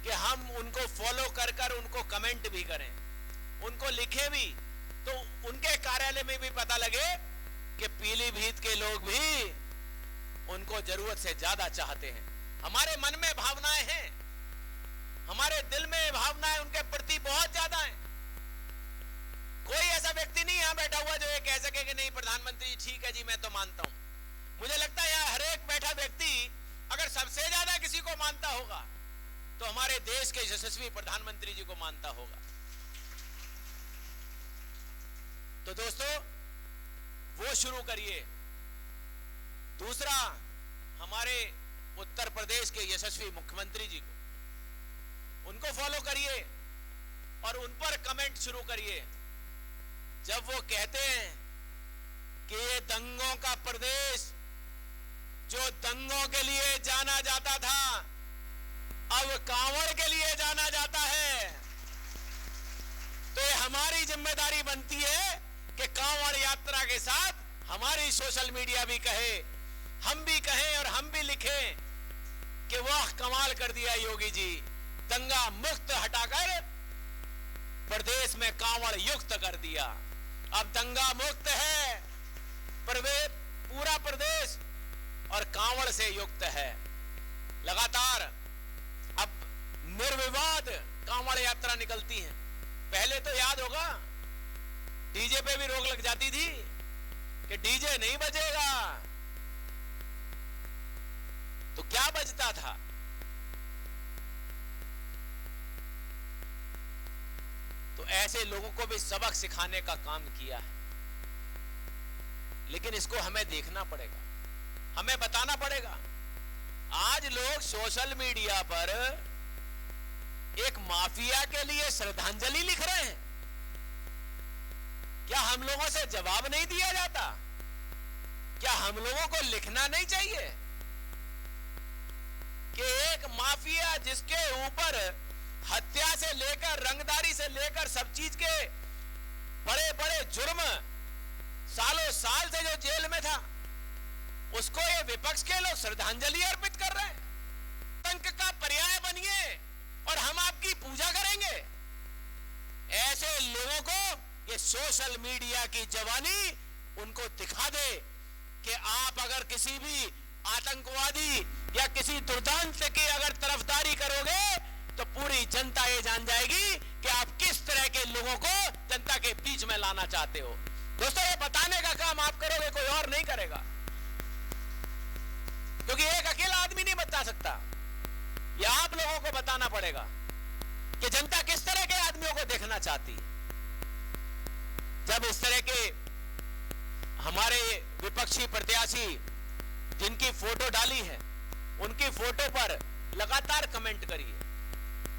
कि हम उनको फॉलो कर कर उनको कमेंट भी करें, उनको लिखे भी, तो उनके कार्यालय में भी पता लगे कि पीलीभीत के लोग भी उनको जरूरत से ज्यादा चाहते हैं। हमारे मन में भावनाएं हैं, हमारे दिल में भावनाएं उनके प्रति बहुत ज्यादा हैं। कोई ऐसा व्यक्ति नहीं यहां बैठा हुआ जो ये कह सके कि नहीं प्रधानमंत्री जी ठीक है जी, मैं तो मानता हूं। मुझे लगता है यहां हर एक बैठा व्यक्ति अगर सबसे ज्यादा किसी को मानता होगा तो हमारे देश के यशस्वी प्रधानमंत्री जी को मानता होगा। तो दोस्तों, वो शुरू करिए। दूसरा, हमारे उत्तर प्रदेश के यशस्वी मुख्यमंत्री जी को, उनको फॉलो करिए और उन पर कमेंट शुरू करिए। जब वो कहते हैं कि ये दंगों का प्रदेश, जो दंगों के लिए जाना जाता था, अब कांवड़ के लिए जाना जाता है, तो ये हमारी जिम्मेदारी बनती है कि कांवड़ यात्रा के साथ हमारी सोशल मीडिया भी कहे, हम भी कहें और हम भी लिखें कि वाह कमाल कर दिया योगी जी, दंगा मुक्त हटाकर प्रदेश में कांवड़ युक्त कर दिया। अब दंगा मुक्त है पूरा प्रदेश और कांवड़ से युक्त है। लगातार अब निर्विवाद कांवड़ यात्रा निकलती है। पहले तो याद होगा डीजे पे भी रोक लग जाती थी कि डीजे नहीं बजेगा, तो क्या बजता था? तो ऐसे लोगों को भी सबक सिखाने का काम किया है। लेकिन इसको हमें देखना पड़ेगा, हमें बताना पड़ेगा। आज लोग सोशल मीडिया पर एक माफिया के लिए श्रद्धांजलि लिख रहे हैं। क्या हम लोगों से जवाब नहीं दिया जाता? क्या हम लोगों को लिखना नहीं चाहिए कि एक माफिया जिसके ऊपर हत्या से लेकर रंगदारी से लेकर सब चीज के बड़े बड़े जुर्म सालों साल से जो जेल में था, उसको ये विपक्ष के लोग श्रद्धांजलि अर्पित कर रहे हैं। आतंक का पर्याय बनिए और हम आपकी पूजा करेंगे। ऐसे लोगों को ये सोशल मीडिया की जवानी उनको दिखा दे कि आप अगर किसी भी आतंकवादी या किसी दुर्दांत की अगर तरफदारी करोगे तो पूरी जनता ये जान जाएगी कि आप किस तरह के लोगों को जनता के बीच में लाना चाहते हो। दोस्तों, ये बताने का काम आप करोगे, कोई और नहीं करेगा, क्योंकि एक अकेला आदमी नहीं बता सकता। ये आप लोगों को बताना पड़ेगा कि जनता किस तरह के आदमियों को देखना चाहती है। जब इस तरह के हमारे विपक्षी प्रत्याशी जिनकी फोटो डाली है, उनकी फोटो पर लगातार कमेंट करिए,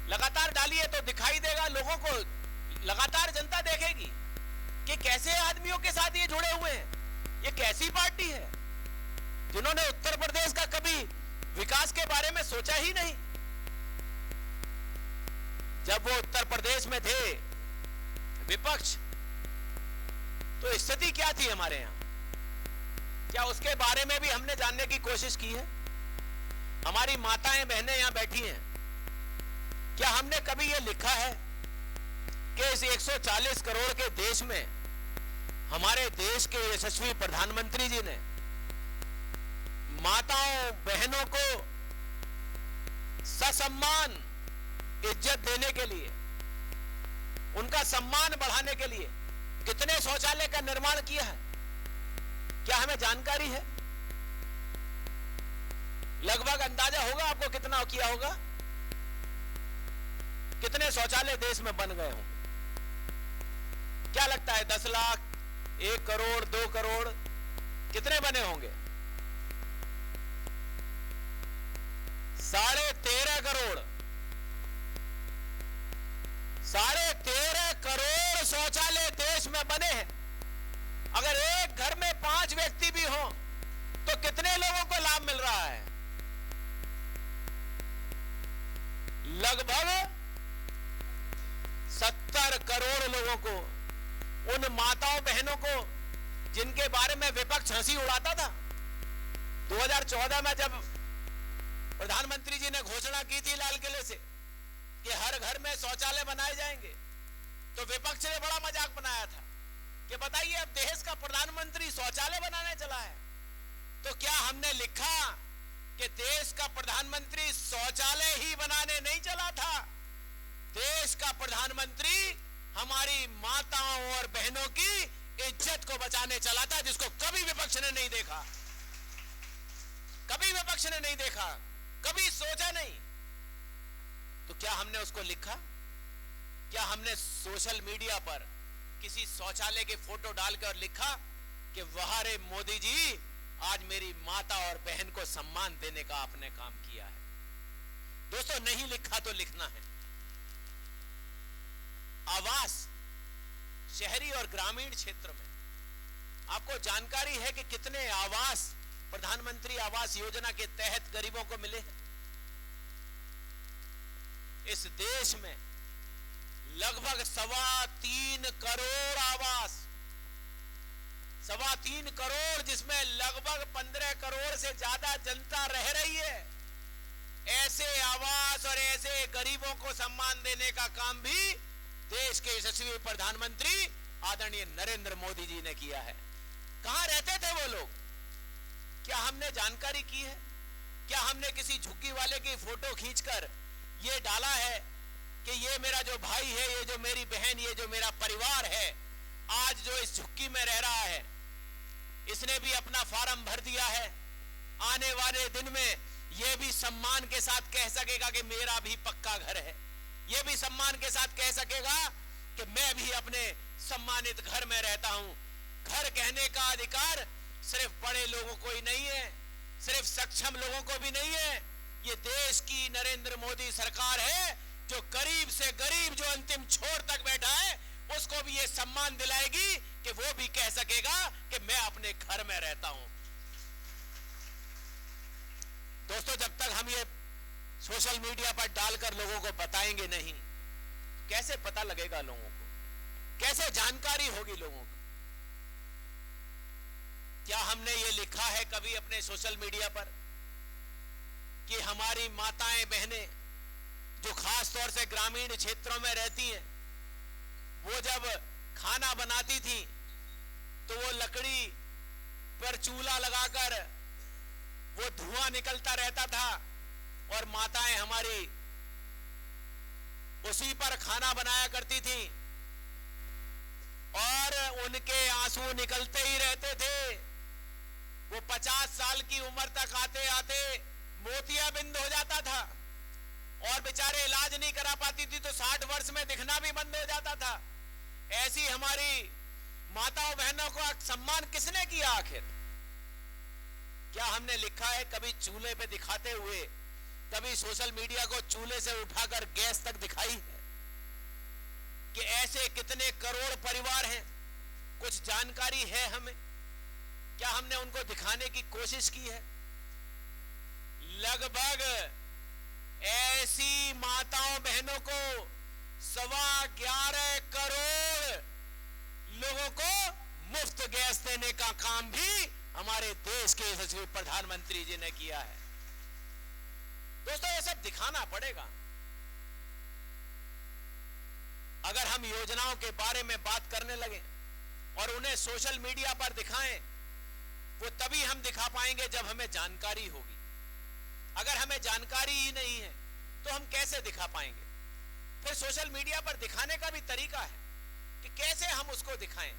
लगातार डालिए, तो दिखाई देगा लोगों को, लगातार जनता देखेगी कि कैसे आदमियों के साथ ये जुड़े हुए हैं। ये कैसी पार्टी है जिन्होंने उत्तर प्रदेश का कभी विकास के बारे में सोचा ही नहीं। जब वो उत्तर प्रदेश में थे विपक्ष, तो स्थिति क्या थी हमारे यहां? क्या उसके बारे में भी हमने जानने की कोशिश की है? हमारी माताएं बहनें यहां बैठी हैं, क्या हमने कभी यह लिखा है कि इस 140 करोड़ के देश में हमारे देश के यशस्वी प्रधानमंत्री जी ने माताओं बहनों को ससम्मान इज्जत देने के लिए, उनका सम्मान बढ़ाने के लिए कितने शौचालय का निर्माण किया है, क्या हमें जानकारी है? लगभग अंदाजा होगा आपको कितना किया होगा? कितने शौचालय देश में बन गए होंगे? क्या लगता है? 10 लाख, 1 करोड़, 2 करोड़, कितने बने होंगे? 13.5 करोड़। 13.5 करोड़ शौचालय देश में बने हैं। अगर एक घर में 5 व्यक्ति भी हों तो कितने लोगों को लाभ मिल रहा है? लगभग 70 करोड़ लोगों को, उन माताओं बहनों को जिनके बारे में विपक्ष हंसी उड़ाता था। 2014 में जब प्रधानमंत्री जी ने घोषणा की थी लाल किले से कि हर घर में शौचालय बनाए जाएंगे, तो विपक्ष ने बड़ा मजाक बनाया था कि बताइए अब देश का प्रधानमंत्री शौचालय बनाने चला है। तो क्या हमने लिखा कि देश का प्रधानमंत्री शौचालय ही बनाने नहीं चला था? देश का प्रधानमंत्री हमारी माताओं और बहनों की इज्जत को बचाने चला था, जिसको कभी विपक्ष ने नहीं देखा, कभी विपक्ष ने नहीं देखा, कभी सोचा नहीं। तो क्या हमने उसको लिखा? क्या हमने सोशल मीडिया पर किसी शौचालय के फोटो डालकर लिखा कि वाह रे मोदी जी, आज मेरी माता और बहन को सम्मान देने का आपने काम किया है? दोस्तों, नहीं लिखा तो लिखना है। आवास शहरी और ग्रामीण क्षेत्र में आपको जानकारी है कि कितने आवास प्रधानमंत्री आवास योजना के तहत गरीबों को मिले हैं? इस देश में लगभग 3.25 करोड़ आवास, 3.25 करोड़, जिसमें लगभग 15 करोड़ से ज्यादा जनता रह रही है। ऐसे आवास और ऐसे गरीबों को सम्मान देने का काम भी देश के यशस्वी प्रधानमंत्री आदरणीय नरेंद्र मोदी जी ने किया है। कहां रहते थे वो लोग? क्या हमने जानकारी की है? क्या हमने किसी झुग्गी वाले की फोटो खींचकर ये डाला है कि ये मेरा जो भाई है, ये जो मेरी बहन, ये जो मेरा परिवार है, आज जो इस झुग्गी में रह रहा है, इसने भी अपना फॉर्म भर दिया है। आने वाले दिन में ये भी सम्मान के साथ कह सकेगा कि मेरा भी पक्का घर है। ये भी सम्मान के साथ कह सकेगा कि मैं भी अपने सम्मानित घर में रहता हूं। घर कहने का अधिकार सिर्फ बड़े लोगों को ही नहीं है, सिर्फ सक्षम लोगों को भी नहीं है। ये देश की नरेंद्र मोदी सरकार है जो गरीब से गरीब, जो अंतिम छोर तक बैठा है, उसको भी ये सम्मान दिलाएगी कि वो भी कह सकेगा कि मैं अपने घर में रहता हूं। दोस्तों, जब तक हम ये सोशल मीडिया पर डालकर लोगों को बताएंगे नहीं, कैसे पता लगेगा लोगों को? कैसे जानकारी होगी लोगों को? क्या हमने ये लिखा है कभी अपने सोशल मीडिया पर कि हमारी माताएं बहनें जो खास तौर से ग्रामीण क्षेत्रों में रहती हैं, वो जब खाना बनाती थी तो वो लकड़ी पर चूल्हा लगाकर वो धुआं निकलता रहता था और माताएं हमारी उसी पर खाना बनाया करती थी और उनके आंसू निकलते ही रहते थे। वो 50 साल की उम्र तक आते आते मोतियाबिंद हो जाता था और बेचारे इलाज नहीं करा पाती थी तो 60 वर्ष में दिखना भी बंद हो जाता था। ऐसी हमारी माताओं बहनों को सम्मान किसने किया आखिर? क्या हमने लिखा है कभी चूल्हे पे दिखाते हुए, कभी सोशल मीडिया को चूल्हे से उठाकर गैस तक दिखाई है कि ऐसे कितने करोड़ परिवार हैं? कुछ जानकारी है हमें? क्या हमने उनको दिखाने की कोशिश की है? लगभग ऐसी माताओं बहनों को 11.25 करोड़ लोगों को मुफ्त गैस देने का काम भी हमारे देश के यशस्वी प्रधानमंत्री जी ने किया है। दोस्तों, ये सब दिखाना पड़ेगा। अगर हम योजनाओं के बारे में बात करने लगे और उन्हें सोशल मीडिया पर दिखाएं, वो तभी हम दिखा पाएंगे जब हमें जानकारी होगी। अगर हमें जानकारी ही नहीं है तो हम कैसे दिखा पाएंगे? फिर सोशल मीडिया पर दिखाने का भी तरीका है कि कैसे हम उसको दिखाएं।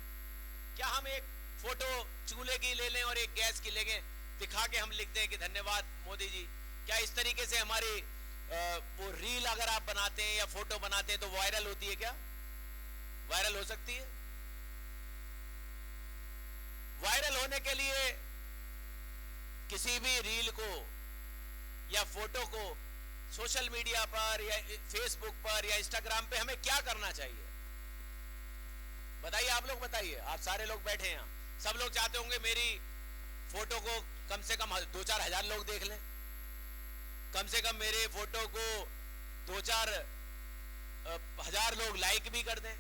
क्या हम एक फोटो चूल्हे की ले लें और एक गैस की ले लें, दिखा के हम लिख दें कि धन्यवाद मोदी जी? क्या इस तरीके से हमारी वो रील अगर आप बनाते हैं या फोटो बनाते हैं तो वायरल होती है? क्या वायरल हो सकती है? वायरल होने के लिए किसी भी रील को या फोटो को सोशल मीडिया पर या फेसबुक पर या इंस्टाग्राम पे हमें क्या करना चाहिए? बताइए, आप लोग बताइए। आप सारे लोग बैठे हैं, सब लोग चाहते होंगे मेरी फोटो को कम से कम 2-4 हजार लोग देख लें, कम से कम मेरे फोटो को 2-4 हजार लोग लाइक भी कर दें।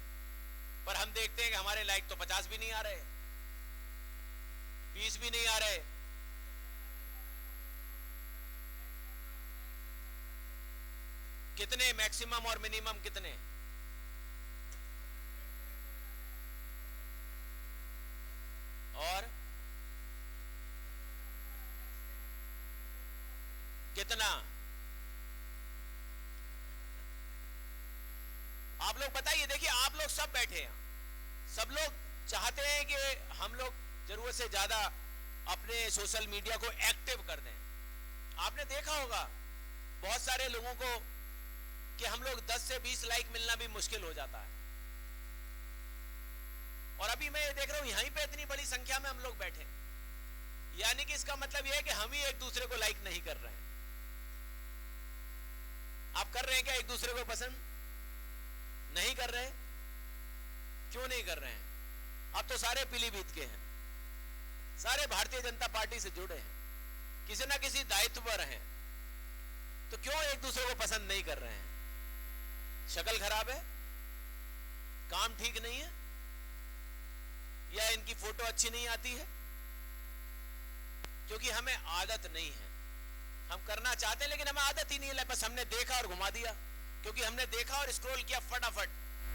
पर हम देखते हैं कि हमारे लाइक तो 50 भी नहीं आ रहे, 20 भी नहीं आ रहे। कितने मैक्सिमम और मिनिमम कितने? और कितना? आप लोग बताइए। देखिए, आप लोग सब बैठे हैं, सब लोग चाहते हैं कि हम लोग जरूरत से ज्यादा अपने सोशल मीडिया को एक्टिव कर दें। आपने देखा होगा बहुत सारे लोगों को कि हम लोग 10 से 20 लाइक मिलना भी मुश्किल हो जाता है। और अभी मैं ये देख रहा हूं यहीं पे इतनी बड़ी संख्या में हम लोग बैठे, यानी कि इसका मतलब यह है कि हम ही एक दूसरे को लाइक नहीं कर रहे हैं। आप कर रहे हैं क्या? एक दूसरे को पसंद नहीं कर रहे? क्यों नहीं कर रहे हैं? अब तो सारे पीलीभीत के हैं, सारे भारतीय जनता पार्टी से जुड़े हैं, किसी ना किसी दायित्व पर हैं, तो क्यों एक दूसरे को पसंद नहीं कर रहे हैं? शक्ल खराब है, काम ठीक नहीं है, या इनकी फोटो अच्छी नहीं आती है? क्योंकि हमें आदत नहीं है। हम करना चाहते हैं लेकिन हमें आदत ही नहीं है। बस हमने देखा और घुमा दिया, क्योंकि हमने देखा और स्क्रॉल किया फटाफट,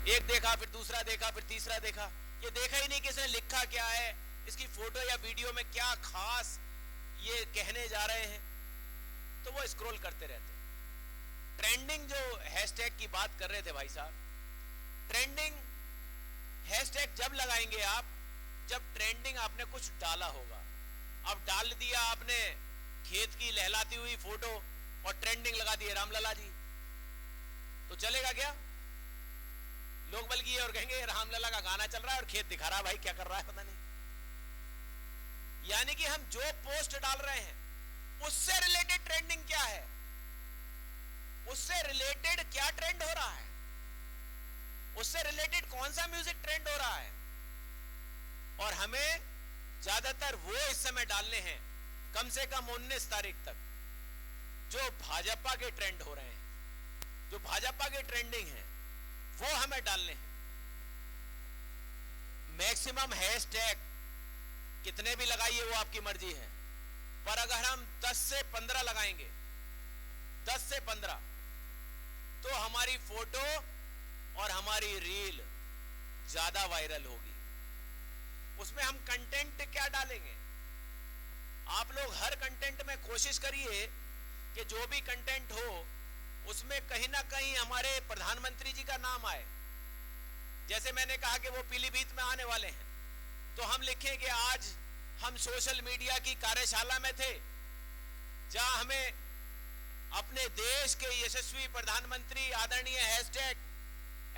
एक देखा फिर दूसरा देखा फिर तीसरा देखा, ये देखा ही नहीं कि इसने लिखा क्या है, इसकी फोटो या वीडियो में क्या खास ये कहने जा रहे हैं, तो वो स्क्रॉल करते रहते हैं। ट्रेंडिंग जो हैशटैग की बात कर रहे थे भाई साहब, ट्रेंडिंग हैशटैग जब लगाएंगे आप, जब ट्रेंडिंग आपने कुछ डाला होगा। अब डाल दिया आपने खेत की लहलाती हुई फोटो और ट्रेंडिंग लगा दिए रामलला जी, तो चलेगा क्या? लोग बल्कि ये और कहेंगे रामलला का गाना चल रहा है और खेत दिखा रहा है, भाई क्या कर रहा है पता नहीं। यानी कि हम जो पोस्ट डाल रहे हैं उससे रिलेटेड ट्रेंडिंग क्या है, उससे रिलेटेड क्या ट्रेंड हो रहा है, उससे रिलेटेड कौन सा म्यूजिक ट्रेंड हो रहा है। और हमें ज्यादातर वो इस समय डालने हैं, कम से कम 19 तारीख तक, जो भाजपा के ट्रेंड हो रहे हैं, जो भाजपा के ट्रेंडिंग है, वो हमें डालने हैं। मैक्सिमम हैशटैग कितने भी लगाइए वो आपकी मर्जी है, पर अगर हम 10 से 15 लगाएंगे, 10 से 15, तो हमारी फोटो और हमारी रील ज्यादा वायरल होगी। उसमें हम कंटेंट क्या डालेंगे? आप लोग हर कंटेंट में कोशिश करिए कि जो भी कंटेंट हो उसमें कहीं ना कहीं हमारे प्रधानमंत्री जी का नाम आए। जैसे मैंने कहा कि वो पीलीभीत में आने वाले हैं, तो हम लिखें कि आज हम सोशल मीडिया की कार्यशाला में थे, जहां हमें अपने देश के यशस्वी प्रधानमंत्री आदरणीय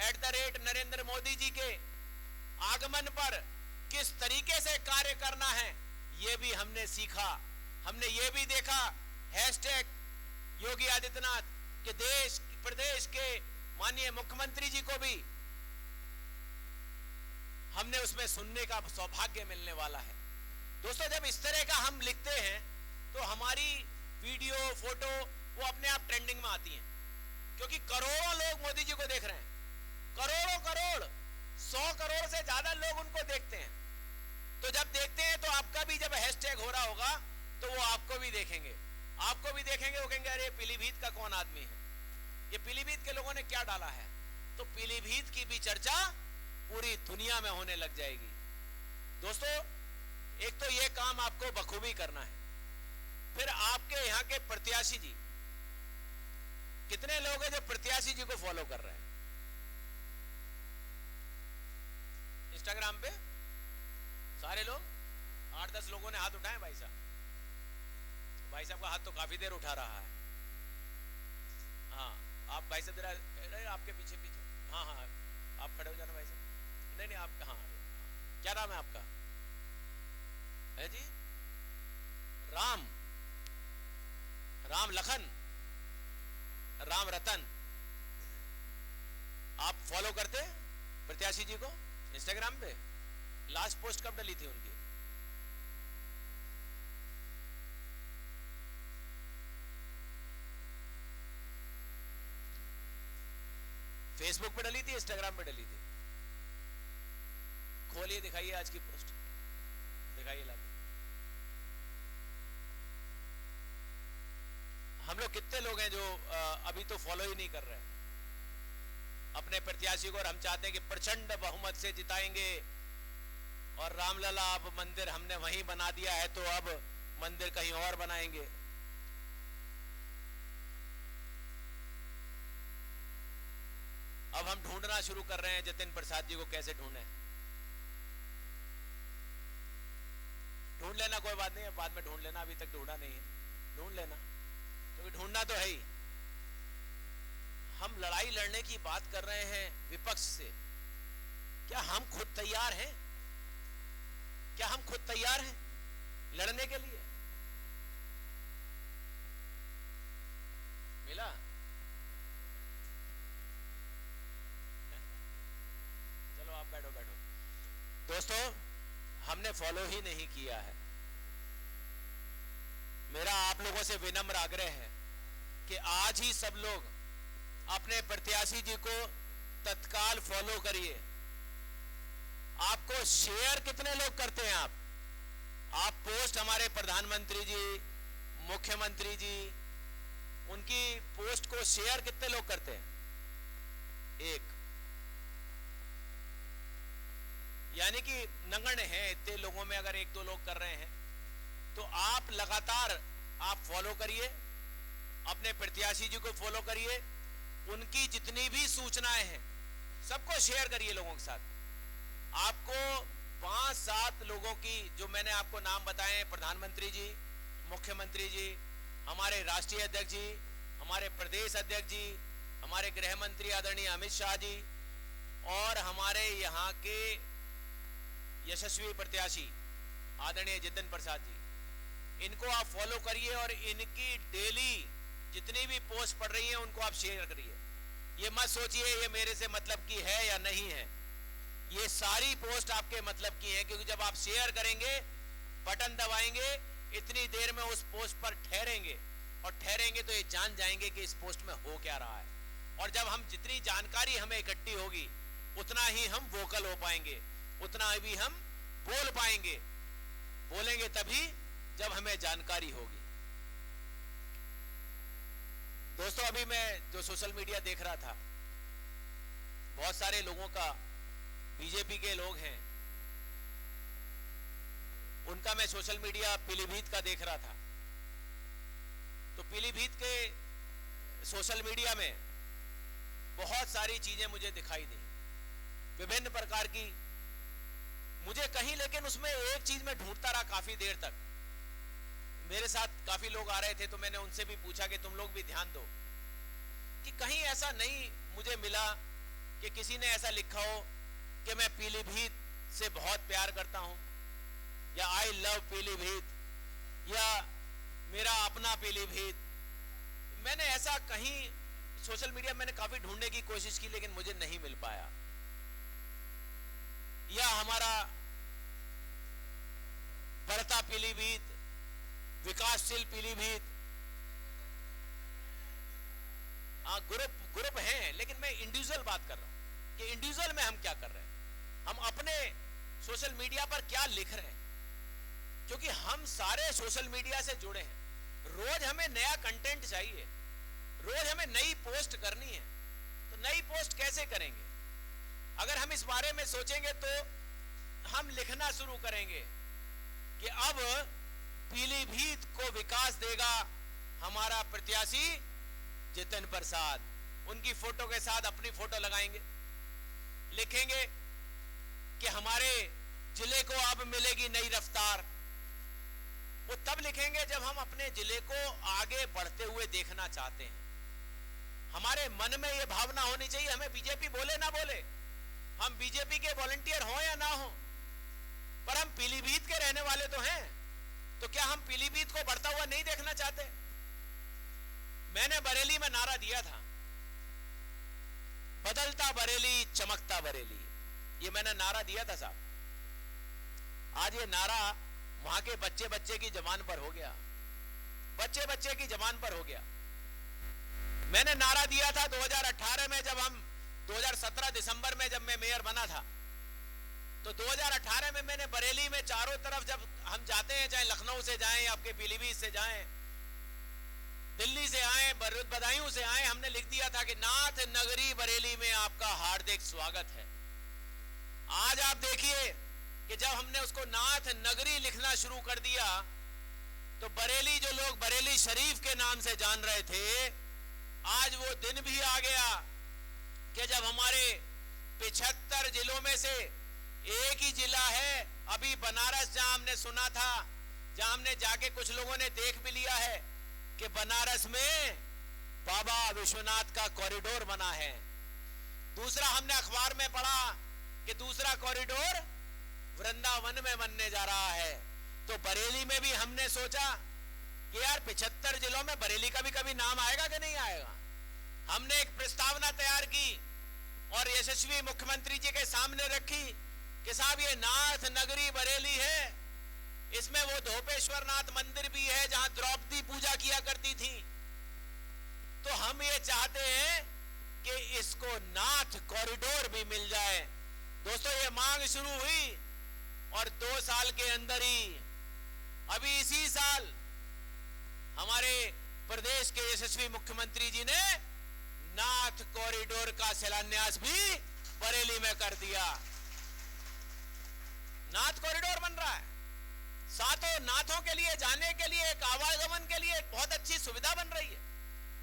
#@ नरेंद्र मोदी जी के आगमन पर किस तरीके से कार्य करना है ये भी हमने सीखा। हमने ये भी देखा #योगी आदित्यनाथ के देश प्रदेश के माननीय मुख्यमंत्री जी को भी हमने उसमें सुनने का सौभाग्य मिलने वाला है। दोस्तों, जब इस तरह का हम लिखते हैं तो हमारी वीडियो फोटो वो अपने आप ट्रेंडिंग में आती हैं, क्योंकि करोड़ों लोग मोदी जी को देख रहे हैं, करोड़ 100 करोड़ से ज्यादा लोग उनको देखते हैं। तो जब देखते हैं तो आपका भी जब हैशटैग हो रहा होगा तो वो आपको भी देखेंगे, आपको भी देखेंगे, वो कहेंगे अरे पीलीभीत का कौन आदमी है, ये पीलीभीत के लोगों ने क्या डाला है। तो पीलीभीत की भी चर्चा पूरी दुनिया में होने लग जाएगी। दोस्तों, एक तो ये काम आपको बखूबी करना है, फिर आपके यहाँ के प्रत्याशी जी, कितने लोग हैं जो प्रत्याशी जी को फॉलो कर रहे हैं इंस्टाग्राम पे? सारे लोग? 8-10 लोगों ने हाथ उठाए भाई साहब। भाई साहब का हाथ तो काफी देर उठा रहा है। हाँ आप भाई साहब जरा आपके पीछे पीछे, हाँ हाँ आप खड़े हो जाना भाई साहब। नहीं नहीं आप, हाँ क्या नाम है आपका? है जी राम, राम लखन, राम रतन। आप फॉलो करते प्रत्याशी जी को इंस्टाग्राम पे? लास्ट पोस्ट कब डली थी उनकी? फेसबुक पे डली थी, इंस्टाग्राम पे डली थी? खोलिए दिखाइए आज की पोस्ट, दिखाइए लाके। हम लोग कितने लोग हैं जो अभी तो फॉलो ही नहीं कर रहे हैं अपने प्रत्याशी को, और हम चाहते हैं कि प्रचंड बहुमत से जिताएंगे। और रामलला अब मंदिर हमने वहीं बना दिया है तो अब मंदिर कहीं और बनाएंगे। अब हम ढूंढना शुरू कर रहे हैं जतिन प्रसाद जी को, कैसे ढूंढें। ढूंढ लेना, कोई बात नहीं है, बाद में ढूंढ लेना, अभी तक ढूंढा नहीं है, ढूंढ लेना, क्योंकि ढूंढना तो है ही। हम लड़ाई लड़ने की बात कर रहे हैं विपक्ष से, क्या हम खुद तैयार हैं? क्या हम खुद तैयार हैं लड़ने के लिए? मिला? चलो आप बैठो बैठो। दोस्तों हमने फॉलो ही नहीं किया है। मेरा आप लोगों से विनम्र आग्रह है कि आज ही सब लोग अपने प्रत्याशी जी को तत्काल फॉलो करिए। आपको शेयर कितने लोग करते हैं? आप पोस्ट हमारे प्रधानमंत्री जी, मुख्यमंत्री जी, उनकी पोस्ट को शेयर कितने लोग करते हैं? एक। यानी कि नगण्य है, इतने लोगों में अगर 1-2 लोग कर रहे हैं तो आप लगातार आप फॉलो करिए, अपने प्रत्याशी जी को फॉलो करिए, उनकी जितनी भी सूचनाएं हैं सबको शेयर करिए लोगों के साथ। आपको 5-7 लोगों की जो मैंने आपको नाम बताए हैं, प्रधानमंत्री जी, मुख्यमंत्री जी, हमारे राष्ट्रीय अध्यक्ष जी, हमारे प्रदेश अध्यक्ष जी, हमारे गृह मंत्री आदरणीय अमित शाह जी, और हमारे यहाँ के यशस्वी प्रत्याशी आदरणीय जतिन प्रसाद जी, इनको आप फॉलो करिए और इनकी डेली जितनी भी पोस्ट पड़ रही है उनको आप शेयर करिए। ये मत सोचिए ये मेरे से मतलब की है या नहीं है, ये सारी पोस्ट आपके मतलब की है, क्योंकि जब आप शेयर करेंगे, बटन दबाएंगे, इतनी देर में उस पोस्ट पर ठहरेंगे, और ठहरेंगे तो ये जान जाएंगे कि इस पोस्ट में हो क्या रहा है। और जब हम जितनी जानकारी हमें इकट्ठी होगी उतना ही हम वोकल हो पाएंगे, उतना भी हम बोल पाएंगे। बोलेंगे तभी जब हमें जानकारी होगी। दोस्तों अभी मैं जो सोशल मीडिया देख रहा था, बहुत सारे लोगों का, बीजेपी के लोग हैं, उनका मैं सोशल मीडिया पीलीभीत का देख रहा था। तो पीलीभीत के सोशल मीडिया में बहुत सारी चीजें मुझे दिखाई दी, विभिन्न प्रकार की। मुझे कहीं, लेकिन उसमें एक चीज मैं ढूंढता रहा काफी देर तक। मेरे साथ काफी लोग आ रहे थे तो मैंने उनसे भी पूछा कि तुम लोग भी ध्यान दो कि कहीं ऐसा नहीं मुझे मिला कि किसी ने ऐसा लिखा हो कि मैं पीलीभीत से बहुत प्यार करता हूं, या आई लव पीलीभीत, या मेरा अपना पीलीभीत। मैंने ऐसा कहीं सोशल मीडिया मैंने काफी ढूंढने की कोशिश की लेकिन मुझे नहीं मिल पाया। या हमारा बढ़ता पीलीभीत, विकासशील पीलीभीत, ग्रुप हैं, लेकिन मैं इंडिविजुअल बात कर रहा हूं कि इंडिविजुअल में हम क्या कर रहे हैं, हम अपने सोशल मीडिया पर क्या लिख रहे हैं, क्योंकि हम सारे सोशल मीडिया से जुड़े हैं। रोज हमें नया कंटेंट चाहिए, रोज हमें नई पोस्ट करनी है, तो नई पोस्ट कैसे करेंगे? अगर हम इस बारे में सोचेंगे तो हम लिखना शुरू करेंगे कि अब पीलीभीत को विकास देगा हमारा प्रत्याशी जितिन प्रसाद, उनकी फोटो के साथ अपनी फोटो लगाएंगे, लिखेंगे कि हमारे जिले को अब मिलेगी नई रफ्तार। वो तब लिखेंगे जब हम अपने जिले को आगे बढ़ते हुए देखना चाहते हैं। हमारे मन में ये भावना होनी चाहिए, हमें बीजेपी बोले ना बोले, हम बीजेपी के वॉलंटियर हों या ना हो, पर हम पीलीभीत के रहने वाले तो हैं, तो क्या हम पीलीभीत को बढ़ता हुआ नहीं देखना चाहते? मैंने बरेली में नारा दिया था, बदलता बरेली चमकता बरेली, ये मैंने नारा दिया था साहब। आज ये नारा वहां के बच्चे बच्चे की जबान पर हो गया, बच्चे बच्चे की जबान पर हो गया। मैंने नारा दिया था 2018 में, जब हम 2017 दिसंबर में जब मैं मेयर बना था, तो 2018 में मैंने बरेली में चारों तरफ जब हम जाते हैं, चाहे लखनऊ से जाएं, आपके पीलीभीत से जाएं, दिल्ली से आए, बदायूं से आए, हमने लिख दिया था कि नाथ नगरी बरेली में आपका हार्दिक स्वागत है। आज आप देखिए कि जब हमने उसको नाथ नगरी लिखना शुरू कर दिया, तो बरेली जो लोग बरेली शरीफ के नाम से जान रहे थे, आज वो दिन भी आ गया कि जब हमारे 75 जिलों में से एक ही जिला है, अभी बनारस, जहां हमने सुना था, जहां हमने जाके कुछ लोगों ने देख भी लिया है कि बनारस में बाबा विश्वनाथ का कॉरिडोर बना है। दूसरा हमने अखबार में पढ़ा कि दूसरा कॉरिडोर वृंदावन में बनने जा रहा है। तो बरेली में भी हमने सोचा कि यार 75 जिलों में बरेली का भी कभी नाम आएगा कि नहीं आएगा। हमने एक प्रस्तावना तैयार की और यशस्वी मुख्यमंत्री जी के सामने रखी कि साहब ये नाथ नगरी बरेली है, इसमें वो धोपेश्वर नाथ मंदिर भी है जहां द्रौपदी पूजा किया करती थी। तो हम ये चाहते हैं कि इसको नाथ कॉरिडोर भी मिल जाए। दोस्तों, ये मांग शुरू हुई और 2 साल के अंदर ही, अभी इसी साल, हमारे प्रदेश के यशस्वी मुख्यमंत्री जी ने नाथ कॉरिडोर का शिलान्यास भी बरेली में कर दिया। नाथ कॉरिडोर बन रहा है, सातों नाथों के लिए जाने के लिए, एक आवागमन के लिए एक बहुत अच्छी सुविधा बन रही है।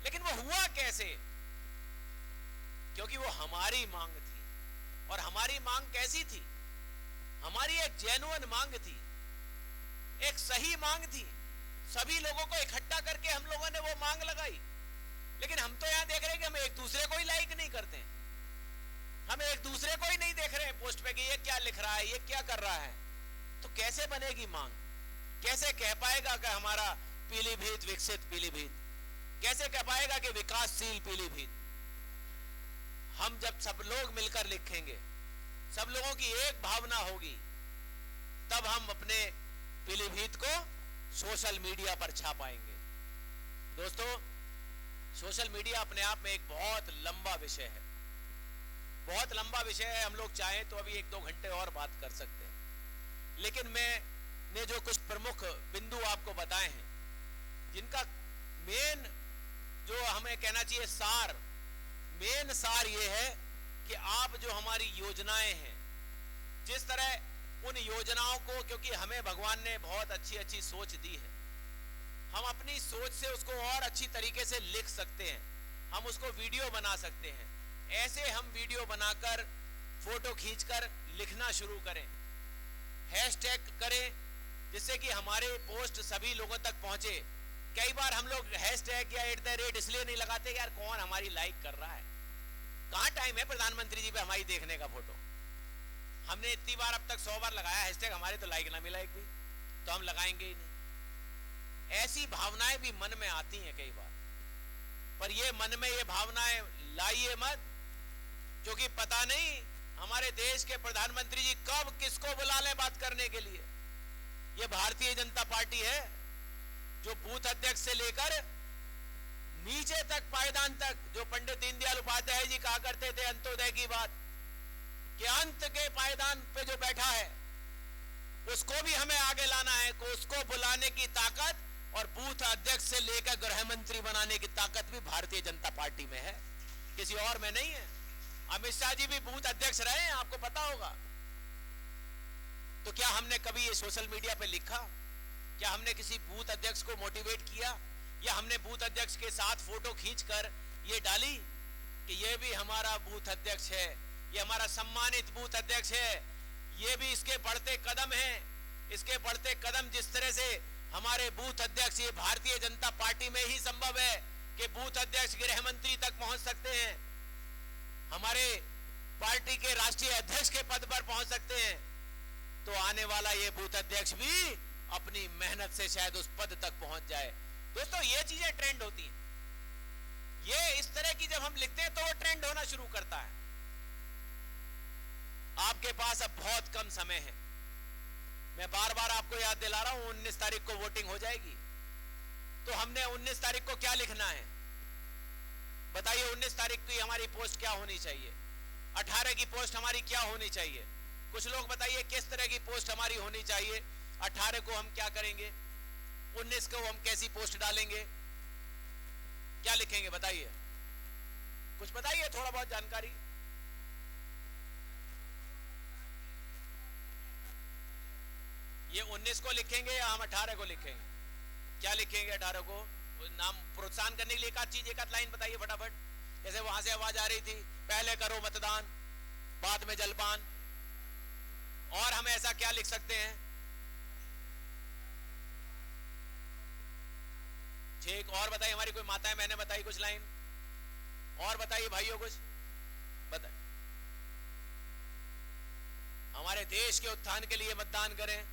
लेकिन वो हुआ कैसे? क्योंकि वो हमारी मांग थी। और हमारी मांग कैसी थी? हमारी एक जेन्युइन मांग थी, एक सही मांग थी। सभी लोगों को इकट्ठा करके हम लोगों ने वो मांग लगाई। लेकिन हम तो यहां देख रहे हैं कि हम एक दूसरे को ही लाइक नहीं करते हैं, हम एक दूसरे को ही नहीं देख रहे हैं पोस्ट पे कि ये क्या लिख रहा है, ये क्या कर रहा है। तो कैसे बनेगी मांग? कैसे कह पाएगा कि हमारा पीलीभीत विकसित पीलीभीत? कैसे कह पाएगा कि विकासशील पीलीभीत? हम जब सब लोग मिलकर लिखेंगे, सब लोगों की एक भावना होगी, तब हम अपने पीलीभीत को सोशल मीडिया पर छापाएंगे। दोस्तों, सोशल मीडिया अपने आप में एक बहुत लंबा विषय है, बहुत लंबा विषय है। हम लोग चाहें तो अभी 1-2 घंटे और बात कर सकते हैं, लेकिन मैंने जो कुछ प्रमुख बिंदु आपको बताए हैं, जिनका मेन जो हमें कहना चाहिए सार, मेन सार ये है कि आप जो हमारी योजनाएं हैं, जिस तरह उन योजनाओं को, क्योंकि हमें भगवान ने बहुत अच्छी अच्छी सोच दी है, हम अपनी सोच से उसको और अच्छी तरीके से लिख सकते हैं, हम उसको वीडियो बना सकते हैं। ऐसे हम वीडियो बनाकर, फोटो खींचकर लिखना शुरू करें, हैशटैग करें, जिससे कि हमारे पोस्ट सभी लोगों तक पहुंचे। कई बार हम लोग हैशटैग या @ इसलिए नहीं लगाते यार कौन हमारी लाइक कर रहा है, कहां टाइम है प्रधानमंत्री जी पे हमारी देखने का फोटो। हमने इतनी बार अब तक 100 बार लगाया हैशटैग, हमारे तो लाइक ना मिला एक भी, तो हम लगाएंगे ही नहीं। ऐसी भावनाएं भी मन में आती हैं कई बार, पर ये मन में ये भावनाएं लाइए मत, क्योंकि पता नहीं हमारे देश के प्रधानमंत्री जी कब किसको बुला लें बात करने के लिए। ये भारतीय जनता पार्टी है जो बूथ अध्यक्ष से लेकर नीचे तक, पायदान तक, जो पंडित दीनदयाल उपाध्याय जी कहा करते थे अंत्योदय की बात, कि अंत के पायदान पे जो बैठा है उसको भी हमें आगे लाना है, को उसको बुलाने की ताकत और बूथ अध्यक्ष से लेकर गृह मंत्री बनाने की ताकत भी भारतीय जनता पार्टी में है, किसी और में नहीं है। अमित शाह जी भी बूथ अध्यक्ष रहे हैं, आपको पता होगा। तो क्या हमने कभी ये सोशल मीडिया पे लिखा? क्या हमने किसी बूथ अध्यक्ष को मोटिवेट किया या हमने बूथ अध्यक्ष के साथ फोटो खींचकर ये डाली कि ये भी हमारा बूथ अध्यक्ष है, ये हमारा सम्मानित बूथ अध्यक्ष है, ये भी इसके बढ़ते कदम हैं। इसके बढ़ते कदम जिस तरह से हमारे बूथ अध्यक्ष, ये भारतीय जनता पार्टी में ही संभव है कि बूथ अध्यक्ष गृह मंत्री तक पहुंच सकते हैं, हमारे पार्टी के राष्ट्रीय अध्यक्ष के पद पर पहुंच सकते हैं, तो आने वाला ये बूथ अध्यक्ष भी अपनी मेहनत से शायद उस पद तक पहुंच जाए। दोस्तों, ये चीजें ट्रेंड होती हैं। ये इस तरह की जब हम लिखते हैं तो वो ट्रेंड होना शुरू करता है। आपके पास अब बहुत कम समय है। मैं बार बार आपको याद दिला रहा हूं, 19 तारीख को वोटिंग हो जाएगी। तो हमने 19 तारीख को क्या लिखना है बताइए। 19 तारीख की हमारी पोस्ट क्या होनी चाहिए, 18 की पोस्ट हमारी क्या होनी चाहिए। कुछ लोग बताइए किस तरह की पोस्ट हमारी होनी चाहिए। 18 को हम क्या करेंगे, 19 को हम कैसी पोस्ट डालेंगे, क्या लिखेंगे बताइए, कुछ बताइए, थोड़ा बहुत जानकारी। ये 19 को लिखेंगे या हम 18 को लिखेंगे? क्या लिखेंगे 18 को? नाम प्रोत्साहन करने के लिए एक आध चीज, एक आध लाइन बताइए फटाफट। जैसे वहां से आवाज आ रही थी, पहले करो मतदान बाद में जलपान। और हम ऐसा क्या लिख सकते हैं? ठीक, और बताइए, हमारी कोई माताएं मैंने बताई कुछ लाइन, और बताइए भाइयों कुछ बताइए। हमारे देश के उत्थान के लिए मतदान करें,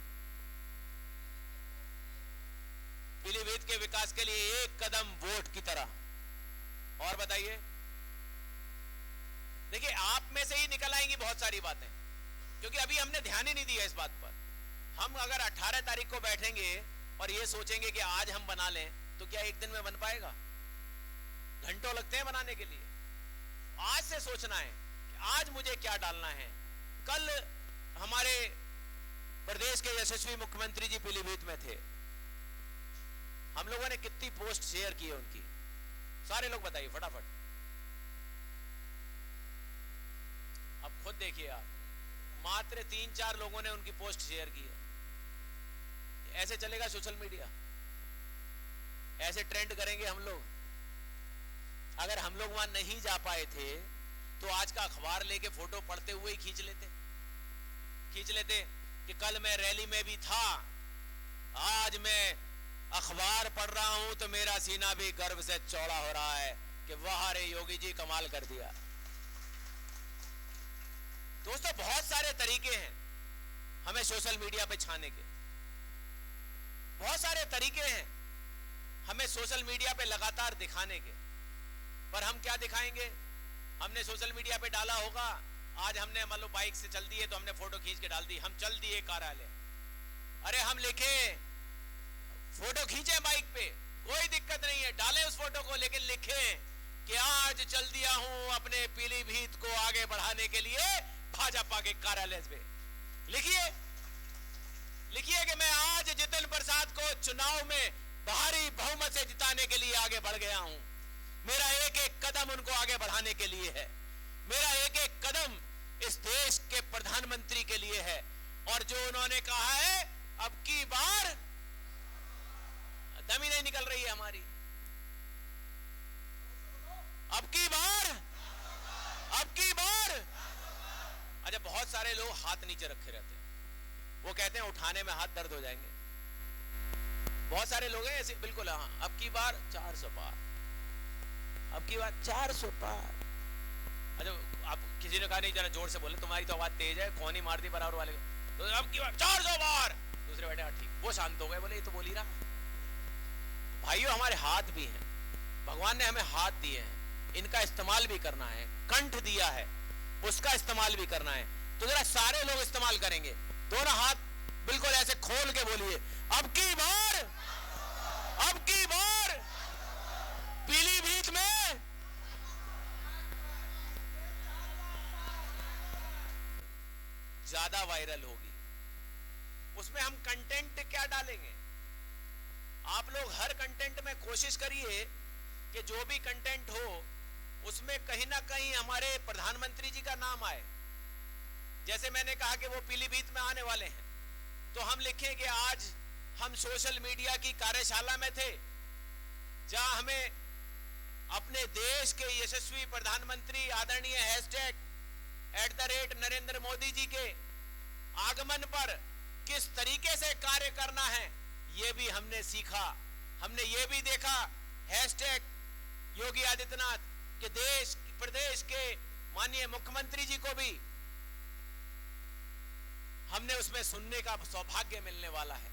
पीलीभीत के विकास के लिए एक कदम वोट की तरह। और बताइए। देखिए, आप में से ही निकल आएंगी बहुत सारी बातें, क्योंकि अभी हमने ध्यान ही नहीं दिया इस बात पर। हम अगर 18 तारीख को बैठेंगे और ये सोचेंगे कि आज हम बना लें, तो क्या एक दिन में बन पाएगा? घंटों लगते हैं बनाने के लिए। आज से सोचना है कि आज मुझे क्या डालना है। कल हमारे प्रदेश के यशस्वी मुख्यमंत्री जी पीलीभीत में थे, हम लोगों ने कितनी पोस्ट शेयर की है उनकी, सारे लोग बताइए फटाफट। अब खुद देखिए आप, मात्र 3-4 लोगों ने उनकी पोस्ट शेयर की है। ऐसे चलेगा सोशल मीडिया? ऐसे ट्रेंड करेंगे हम लोग? अगर हम लोग वहां नहीं जा पाए थे तो आज का अखबार लेके फोटो पढ़ते हुए ही खींच लेते कि कल मैं रैली में भी था, आज मैं अखबार पढ़ रहा हूं तो मेरा सीना भी गर्व से चौड़ा हो रहा है कि वाह रे योगी जी, कमाल कर दिया। दोस्तों, बहुत सारे तरीके हैं हमें सोशल मीडिया पे छाने के, बहुत सारे तरीके हैं हमें सोशल मीडिया पे लगातार दिखाने के। पर हम क्या दिखाएंगे? हमने सोशल मीडिया पे डाला होगा, आज हमने मान लो बाइक से चल दिए तो हमने फोटो खींच के डाल दी, हम चल दिए कार्यालय। अरे हम लिखे, फोटो खींचे बाइक पे, कोई दिक्कत नहीं है, डालें उस फोटो को, लेकिन लिखें कि आज चल दिया हूं अपने पीलीभीत को आगे बढ़ाने के लिए भाजपा के कार्यालय पे। लिखिए कि मैं आज जितिन प्रसाद को चुनाव में भारी बहुमत से जिताने के लिए आगे बढ़ गया हूं। मेरा एक एक कदम उनको आगे बढ़ाने के लिए है, मेरा एक एक कदम इस देश के प्रधानमंत्री के लिए है। और जो उन्होंने कहा है, अब की बार दम ही नहीं निकल रही है हमारी, अब की बार। अच्छा, बहुत सारे लोग हाथ नीचे रखे रहते हैं, वो कहते हैं उठाने में हाथ दर्द हो जाएंगे। बहुत सारे लोग हैं ऐसे, बिल्कुल हाँ, अब की बार 400 पार, अब की बार 400 पार। अच्छा, आप किसी ने कहा नहीं, जरा जोर से बोले, तुम्हारी तो आवाज तेज है, कौन ही मार दी बराबर वाले को। तो अब की बार 400 पार। दूसरे बैठे, हाँ ठीक, वो शांत हो गए, बोले ये तो बोल ही रहा। भाइयों, हमारे हाथ भी हैं, भगवान ने हमें हाथ दिए हैं, इनका इस्तेमाल भी करना है। कंठ दिया है, उसका इस्तेमाल भी करना है। तो जरा सारे लोग इस्तेमाल करेंगे, दोनों हाथ बिल्कुल ऐसे खोल के बोलिए, अब की बार पीलीभीत में ज्यादा वायरल होगी। उसमें हम कंटेंट क्या डालेंगे? आप लोग हर कंटेंट में कोशिश करिए कि जो भी कंटेंट हो उसमें कहीं ना कहीं हमारे प्रधानमंत्री जी का नाम आए। जैसे मैंने कहा कि वो पीलीभीत में आने वाले हैं, तो हम लिखें कि आज हम सोशल मीडिया की कार्यशाला में थे जहां हमें अपने देश के यशस्वी प्रधानमंत्री आदरणीय #नरेंद्र मोदी जी के आगमन पर किस तरीके से कार्य करना है, ये भी हमने सीखा। हमने ये भी देखा योगी आदित्यनाथ के देश प्रदेश के माननीय मुख्यमंत्री जी को भी हमने उसमें सुनने का सौभाग्य मिलने वाला है।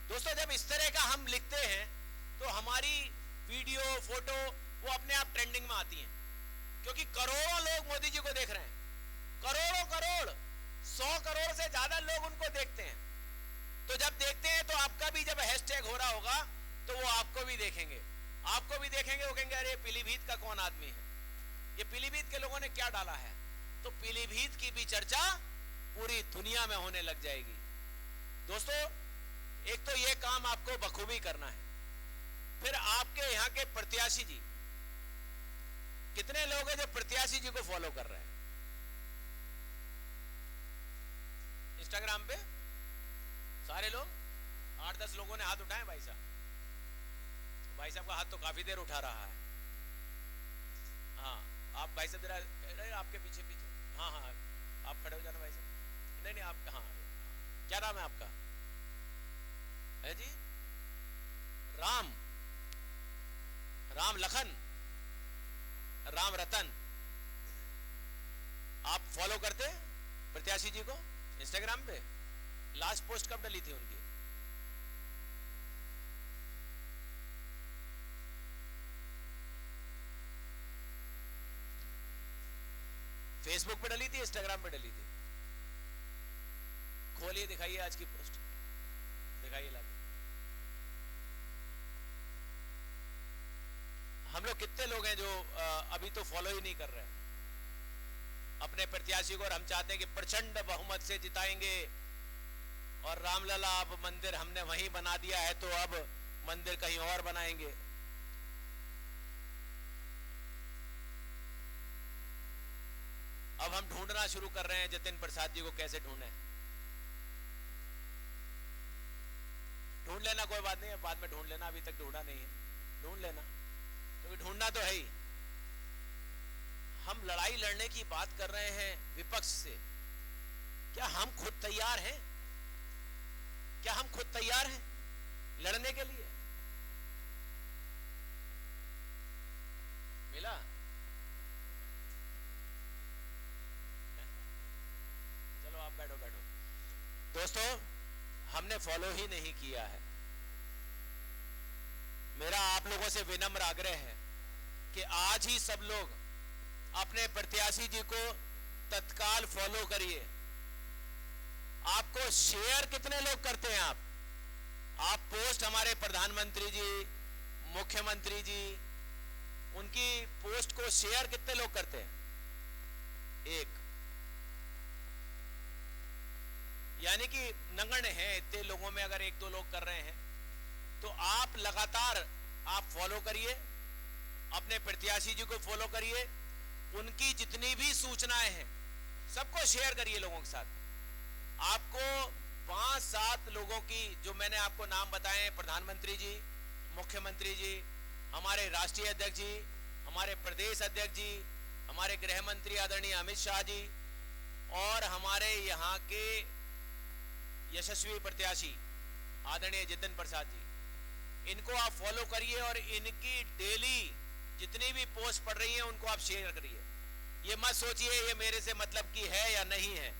दोस्तों, जब इस तरह का हम लिखते हैं तो हमारी वीडियो फोटो वो अपने आप ट्रेंडिंग में आती हैं, क्योंकि करोड़ों लोग मोदी जी को देख रहे हैं। करोड़ 100 करोड़ से ज्यादा लोग उनको देखते हैं। तो जब देखते हैं तो आपका भी जब हैशटैग हो रहा होगा तो वो आपको भी देखेंगे, वो कहेंगे अरे पीलीभीत का कौन आदमी है, ये पीलीभीत के लोगों ने क्या डाला है। तो पीलीभीत की भी चर्चा पूरी दुनिया में होने लग जाएगी। दोस्तों, एक तो ये काम आपको बखूबी करना है, फिर आपके यहाँ के प्रत्याशी जी, कितने लोग हैं जो प्रत्याशी जी को फॉलो कर रहे हैं इंस्टाग्राम पे? सारे लोग, 8-10 लोगों ने हाथ उठाए। भाई साहब का हाथ तो काफी देर उठा रहा है। हाँ, आप भाई साहब जरा आपके पीछे हाँ आप खड़े हो जाना भाई साहब। नहीं आप, हाँ, क्या नाम है आपका? है जी राम लखन, राम रतन। आप फॉलो करते प्रत्याशी जी को इंस्टाग्राम पे? लास्ट पोस्ट कब डली थी उनकी? फेसबुक पे डली थी, इंस्टाग्राम पे डली थी? खोलिए, दिखाइए आज की पोस्ट, दिखाइए लाके। हम लोग कितने लोग हैं जो अभी तो फॉलो ही नहीं कर रहे हैं अपने प्रत्याशी को, और हम चाहते हैं कि प्रचंड बहुमत से जिताएंगे। और रामलला अब मंदिर हमने वहीं बना दिया है, तो अब मंदिर कहीं और बनाएंगे। अब हम ढूंढना शुरू कर रहे हैं जतिन प्रसाद जी को, कैसे ढूंढे। ढूंढ लेना, कोई बात नहीं है, बाद में ढूंढ लेना, अभी तक ढूंढा नहीं है, ढूंढ लेना, क्योंकि ढूंढना तो है ही। हम लड़ाई लड़ने की बात कर रहे हैं विपक्ष से, क्या हम खुद तैयार हैं? क्या हम खुद तैयार हैं लड़ने के लिए? मिला? चलो आप बैठो। दोस्तों, हमने फॉलो ही नहीं किया है। मेरा आप लोगों से विनम्र आग्रह है कि आज ही सब लोग अपने प्रत्याशी जी को तत्काल फॉलो करिए। आपको शेयर कितने लोग करते हैं? आप पोस्ट हमारे प्रधानमंत्री जी, मुख्यमंत्री जी, उनकी पोस्ट को शेयर कितने लोग करते हैं? एक। यानी कि नगण्य है, इतने लोगों में अगर 1-2 लोग कर रहे हैं, तो आप लगातार आप फॉलो करिए, अपने प्रत्याशी जी को फॉलो करिए, उनकी जितनी भी सूचनाएं हैं सबको शेयर करिए लोगों के साथ। आपको 5-7 लोगों की, जो मैंने आपको नाम बताए, प्रधानमंत्री जी, मुख्यमंत्री जी, हमारे राष्ट्रीय अध्यक्ष जी, हमारे प्रदेश अध्यक्ष जी, हमारे गृह मंत्री आदरणीय अमित शाह जी, और हमारे यहाँ के यशस्वी प्रत्याशी आदरणीय जतिन प्रसाद जी, इनको आप फॉलो करिए और इनकी डेली जितनी भी पोस्ट पड़ रही हैं उनको आप शेयर करिए। ये मत सोचिए ये मेरे से मतलब की है या नहीं है,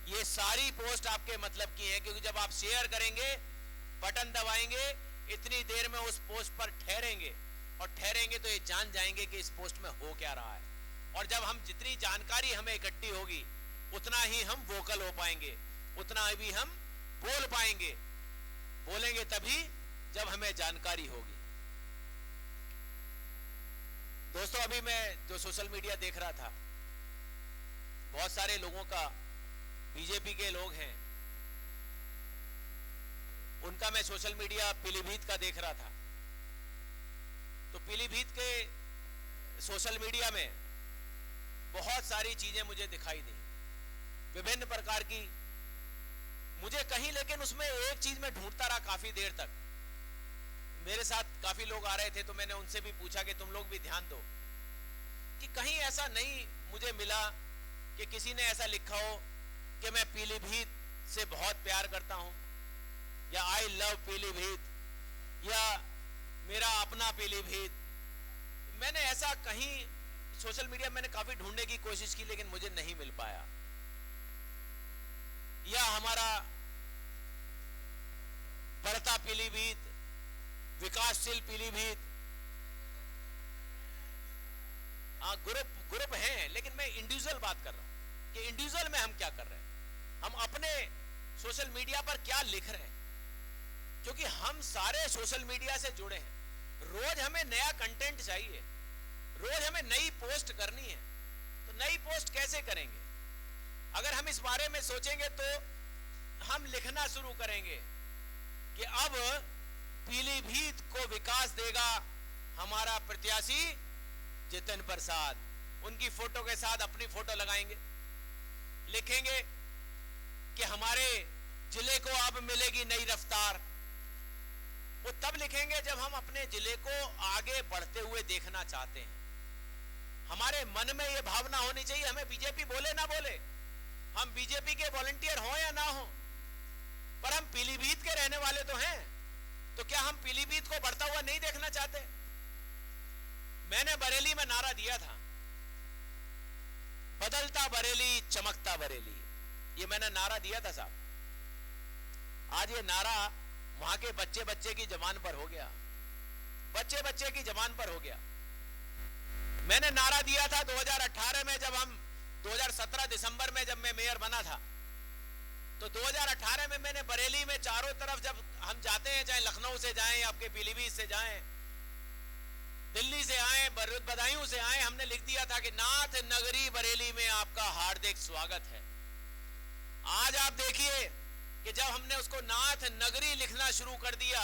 ये सारी पोस्ट आपके मतलब की है, क्योंकि जब आप शेयर करेंगे, बटन दबाएंगे, इतनी देर में उस पोस्ट पर ठहरेंगे, और ठहरेंगे तो ये जान जाएंगे कि इस पोस्ट में हो क्या रहा है। और जब हम जितनी जानकारी हमें इकट्ठी होगी, उतना ही हम वोकल हो पाएंगे, उतना भी हम बोल पाएंगे। बोलेंगे तभी जब हमें जानकारी होगी। दोस्तों, अभी मैं जो सोशल मीडिया देख रहा था, बहुत सारे लोगों का, बीजेपी के लोग हैं, उनका मैं सोशल मीडिया पीलीभीत का देख रहा था। तो पीलीभीत के सोशल मीडिया में बहुत सारी चीजें मुझे दिखाई दी, विभिन्न प्रकार की। मुझे कहीं, लेकिन उसमें एक चीज मैं ढूंढता रहा काफी देर तक। मेरे साथ काफी लोग आ रहे थे, तो मैंने उनसे भी पूछा कि तुम लोग भी ध्यान दो कि कहीं ऐसा नहीं मुझे मिला कि किसी ने ऐसा लिखा हो कि मैं पीलीभीत से बहुत प्यार करता हूं, या आई लव पीलीभीत, या मेरा अपना पीलीभीत। मैंने ऐसा कहीं सोशल मीडिया मैंने काफी ढूंढने की कोशिश की, लेकिन मुझे नहीं मिल पाया। या हमारा बढ़ता पीलीभीत, विकासशील पीलीभीत, ग्रुप हैं, लेकिन मैं इंडिविजुअल बात कर रहा हूं कि इंडिविजुअल में हम क्या कर रहे हैं, हम अपने सोशल मीडिया पर क्या लिख रहे हैं, क्योंकि हम सारे सोशल मीडिया से जुड़े हैं। रोज हमें नया कंटेंट चाहिए, रोज हमें नई पोस्ट करनी है, तो नई पोस्ट कैसे करेंगे? अगर हम इस बारे में सोचेंगे तो हम लिखना शुरू करेंगे कि अब पीलीभीत को विकास देगा हमारा प्रत्याशी जितिन प्रसाद। उनकी फोटो के साथ अपनी फोटो लगाएंगे, लिखेंगे कि हमारे जिले को अब मिलेगी नई रफ्तार। वो तब लिखेंगे जब हम अपने जिले को आगे बढ़ते हुए देखना चाहते हैं। हमारे मन में ये भावना होनी चाहिए, हमें बीजेपी बोले ना बोले, हम बीजेपी के वॉलंटियर हों या ना हो, पर हम पीलीभीत के रहने वाले तो हैं, तो क्या हम पीलीभीत को बढ़ता हुआ नहीं देखना चाहते? मैंने बरेली में नारा दिया था, बदलता बरेली चमकता बरेली, ये मैंने नारा दिया था साहब। आज ये नारा वहां के बच्चे बच्चे की जबान पर हो गया, बच्चे बच्चे की जबान पर हो गया। मैंने नारा दिया था 2018 में, जब हम 2017 दिसंबर में जब मैं मेयर बना था, तो 2018 में मैंने बरेली में चारों तरफ जब हम जाते हैं, चाहे लखनऊ से जाएं, आपके पीलीभीत से जाएं, दिल्ली से आए, बदायूं से आए, हमने लिख दिया था कि नाथ नगरी बरेली में आपका हार्दिक स्वागत है। आज आप देखिए कि जब हमने उसको नाथ नगरी लिखना शुरू कर दिया,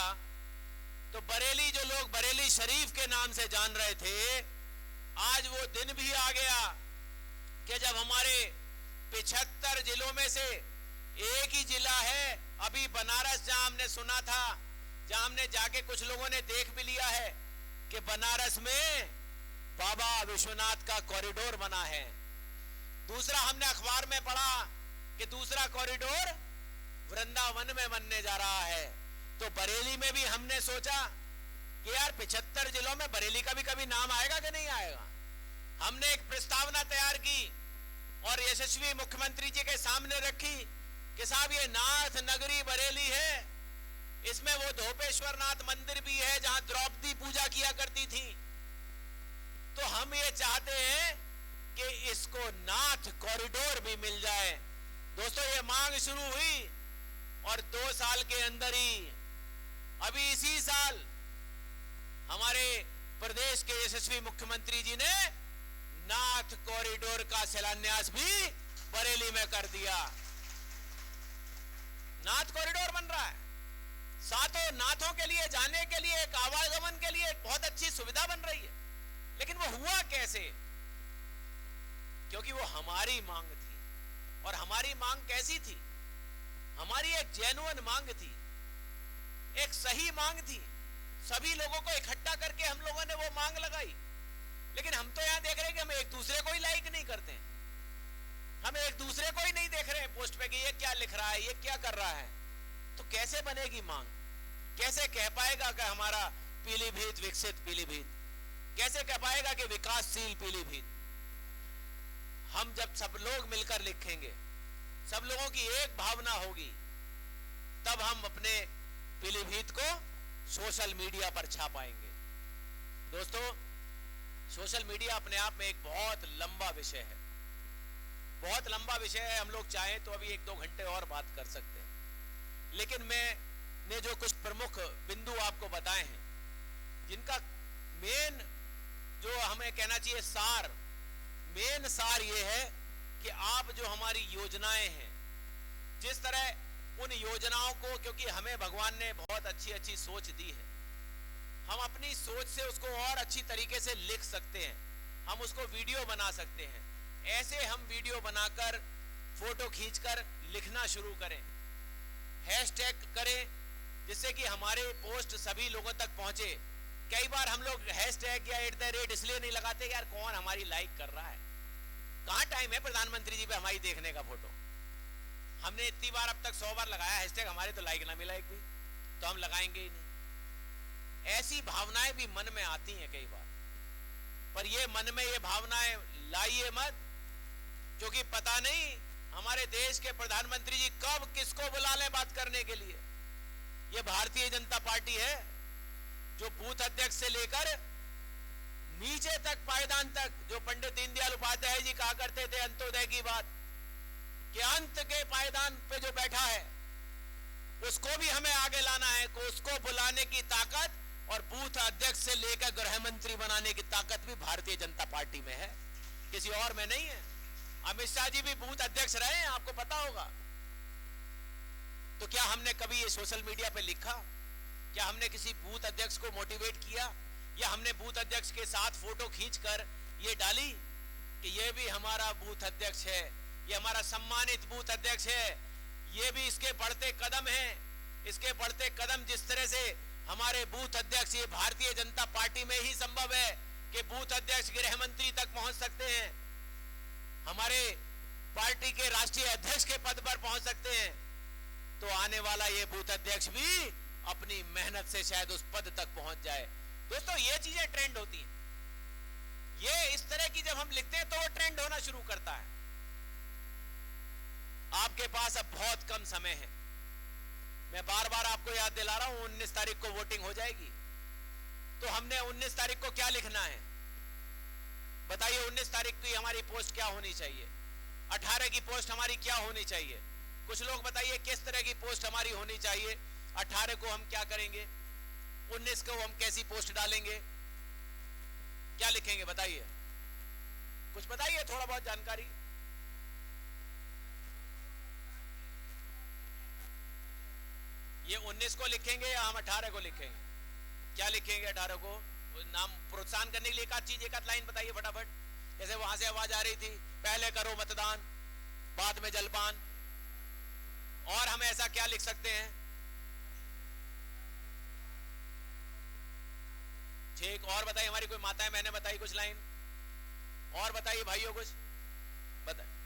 तो बरेली जो लोग बरेली शरीफ के नाम से जान रहे थे, आज वो दिन भी आ गया कि जब हमारे 75 जिलों में से एक ही जिला है, अभी बनारस, जहां हमने सुना था, जहां हमने जाके कुछ लोगों ने देख भी लिया है कि बनारस में बाबा विश्वनाथ का कॉरिडोर बना है। दूसरा हमने अखबार में पढ़ा कि दूसरा कॉरिडोर वृंदावन में बनने जा रहा है। तो बरेली में भी हमने सोचा कि यार 75 जिलों में बरेली का भी कभी नाम आएगा कि नहीं आएगा। हमने एक प्रस्तावना तैयार की और यशस्वी मुख्यमंत्री जी के सामने रखी कि साहब ये नाथ नगरी बरेली है, इसमें वो धोपेश्वर नाथ मंदिर भी है जहां द्रौपदी पूजा किया करती थी। तो हम ये चाहते हैं कि इसको नाथ कॉरिडोर भी मिल जाए। दोस्तों, ये मांग शुरू हुई और 2 साल के अंदर ही, अभी इसी साल, हमारे प्रदेश के यशस्वी मुख्यमंत्री जी ने नाथ कॉरिडोर का शिलान्यास भी बरेली में कर दिया। नाथ कॉरिडोर बन रहा है, सातों नाथों के लिए जाने के लिए, एक आवागमन के लिए एक बहुत अच्छी सुविधा बन रही है। लेकिन वो हुआ कैसे? क्योंकि वो हमारी मांग थी। और हमारी मांग कैसी थी? हमारी एक जेन्युइन मांग थी, एक सही मांग थी। सभी लोगों को इकट्ठा करके हम लोगों ने वो मांग लगाई। लेकिन हम तो यहां देख रहे हैं कि हम एक दूसरे को ही लाइक नहीं करते हैं, हम एक दूसरे को ही नहीं देख रहे हैं पोस्ट पे कि ये क्या लिख रहा है, ये क्या कर रहा है। तो कैसे बनेगी मांग? कैसे कह पाएगा कि हमारा पीलीभीत विकसित पीलीभीत? कैसे कह पाएगा कि विकासशील पीलीभीत? हम जब सब लोग मिलकर लिखेंगे, सब लोगों की एक भावना होगी, तब हम अपने पीलीभीत को सोशल मीडिया पर छापाएंगे। दोस्तों, सोशल मीडिया अपने आप में एक बहुत लंबा विषय है, बहुत लंबा विषय है। हम लोग चाहें तो अभी 1-2 घंटे और बात कर सकते हैं, लेकिन मैंने जो कुछ प्रमुख बिंदु आपको बताए हैं, जिनका मेन जो हमें कहना चाहिए सार, मेन सार ये है कि आप जो हमारी योजनाएं हैं, जिस तरह उन योजनाओं को, क्योंकि हमें भगवान ने बहुत अच्छी अच्छी सोच दी है, हम अपनी सोच से उसको और अच्छी तरीके से लिख सकते हैं, हम उसको वीडियो बना सकते हैं। ऐसे हम वीडियो बनाकर, फोटो खींचकर लिखना शुरू करें, हैशटैग करें, जिससे कि हमारे पोस्ट सभी लोगों तक पहुंचे। कई बार हम लोग हैशटैग या @ इसलिए नहीं लगाते यार कौन हमारी लाइक कर रहा है, कहां टाइम है प्रधानमंत्री जी पे हमारी देखने का फोटो। हमने इतनी बार अब तक 100 बार लगाया हैशटैग, हमारे तो लाइक ना मिला एक भी, तो हम लगाएंगे ही नहीं। ऐसी भावनाएं भी मन में आती हैं कई बार, पर ये मन में ये भावनाएं लाइए मत, क्योंकि पता नहीं हमारे देश के प्रधानमंत्री जी कब किसको बुला लें बात करने के लिए। ये भारतीय जनता पार्टी है जो बूथ अध्यक्ष से लेकर नीचे तक, पायदान तक, जो पंडित दीनदयाल उपाध्याय जी कहा करते थे अंत्योदय की बात, कि अंत के पायदान पे जो बैठा है उसको भी हमें आगे लाना है, को उसको बुलाने की ताकत और बूथ अध्यक्ष से लेकर गृह मंत्री बनाने की ताकत भी भारतीय जनता पार्टी में है, किसी और में नहीं है। अमित शाह जी भी बूथ अध्यक्ष रहे हैं, आपको पता होगा। तो क्या हमने कभी ये सोशल मीडिया पे लिखा, क्या हमने किसी बूथ अध्यक्ष को मोटिवेट किया, या हमने बूथ अध्यक्ष के साथ फोटो खींचकर ये डाली कि ये भी हमारा बूथ अध्यक्ष है, ये हमारा सम्मानित बूथ अध्यक्ष है, ये भी इसके बढ़ते कदम हैं, इसके बढ़ते कदम जिस तरह से हमारे बूथ अध्यक्ष, ये भारतीय जनता पार्टी में ही संभव है कि बूथ अध्यक्ष गृह मंत्री तक पहुंच सकते हैं, हमारे पार्टी के राष्ट्रीय अध्यक्ष के पद पर पहुंच सकते हैं, तो आने वाला ये बूथ अध्यक्ष भी अपनी मेहनत से शायद उस पद तक पहुंच जाए। दोस्तों ये चीजें ट्रेंड होती हैं, ये इस तरह की जब हम लिखते हैं तो वो ट्रेंड होना शुरू करता है। आपके पास अब बहुत कम समय है, मैं बार बार आपको याद दिला रहा हूं 19 तारीख को वोटिंग हो जाएगी, तो हमने 19 तारीख को क्या लिखना है बताइए। 19 तारीख की हमारी पोस्ट क्या होनी चाहिए, 18 की पोस्ट हमारी क्या होनी चाहिए, कुछ लोग बताइए किस तरह की पोस्ट हमारी होनी चाहिए। 18 को हम क्या करेंगे, 19 को हम कैसी पोस्ट डालेंगे, क्या लिखेंगे बताइए, कुछ बताइए, थोड़ा बहुत जानकारी। ये 19 को लिखेंगे या हम 18 को लिखेंगे, क्या लिखेंगे 18 को, नाम प्रोत्साहन करने के लिए एक आध चीज, एक आध लाइन बताइए फटाफट। जैसे वहां से आवाज आ रही थी, पहले करो मतदान बाद में जलपान, और हम ऐसा क्या लिख सकते हैं, ठीक, और बताइए हमारी कोई माताएं बहनें बताइए कुछ लाइन, और बताइए भाइयों कुछ बताइए।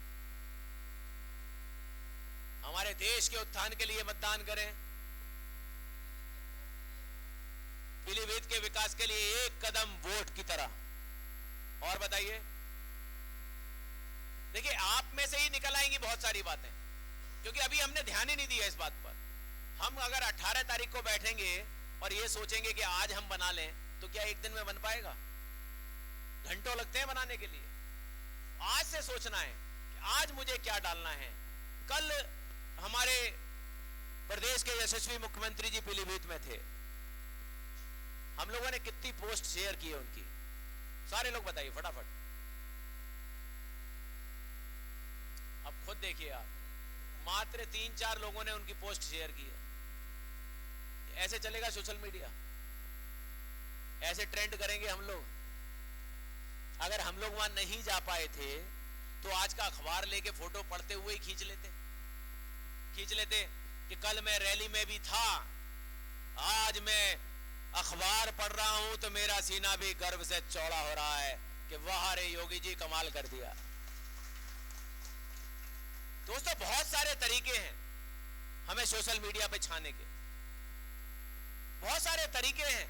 हमारे देश के उत्थान के लिए मतदान करें, पीलीभीत के विकास के लिए एक कदम वोट की तरह, और बताइए। देखिए आप में से ही निकल आएंगी बहुत सारी बातें, क्योंकि अभी हमने ध्यान ही नहीं दिया इस बात पर। हम अगर 18 तारीख को बैठेंगे और ये सोचेंगे कि आज हम बना लें, तो क्या एक दिन में बन पाएगा, घंटों लगते हैं बनाने के लिए। आज से सोचना है कि आज मुझे क्या डालना है। कल हमारे प्रदेश के यशस्वी मुख्यमंत्री जी पीलीभीत में थे, हम लोगों ने कितनी पोस्ट शेयर की है उनकी, सारे लोग बताइए फटाफट। अब खुद देखिए आप, मात्र 3-4 लोगों ने उनकी पोस्ट शेयर की है। ऐसे चलेगा सोशल मीडिया, ऐसे ट्रेंड करेंगे हम लोग। अगर हम लोग वहां नहीं जा पाए थे तो आज का अखबार लेके फोटो पढ़ते हुए ही खींच लेते कि कल मैं रैली में भी था, आज मैं अखबार पढ़ रहा हूं तो मेरा सीना भी गर्व से चौड़ा हो रहा है कि वाह रे योगी जी कमाल कर दिया। दोस्तों बहुत सारे तरीके हैं हमें सोशल मीडिया पे छाने के, बहुत सारे तरीके हैं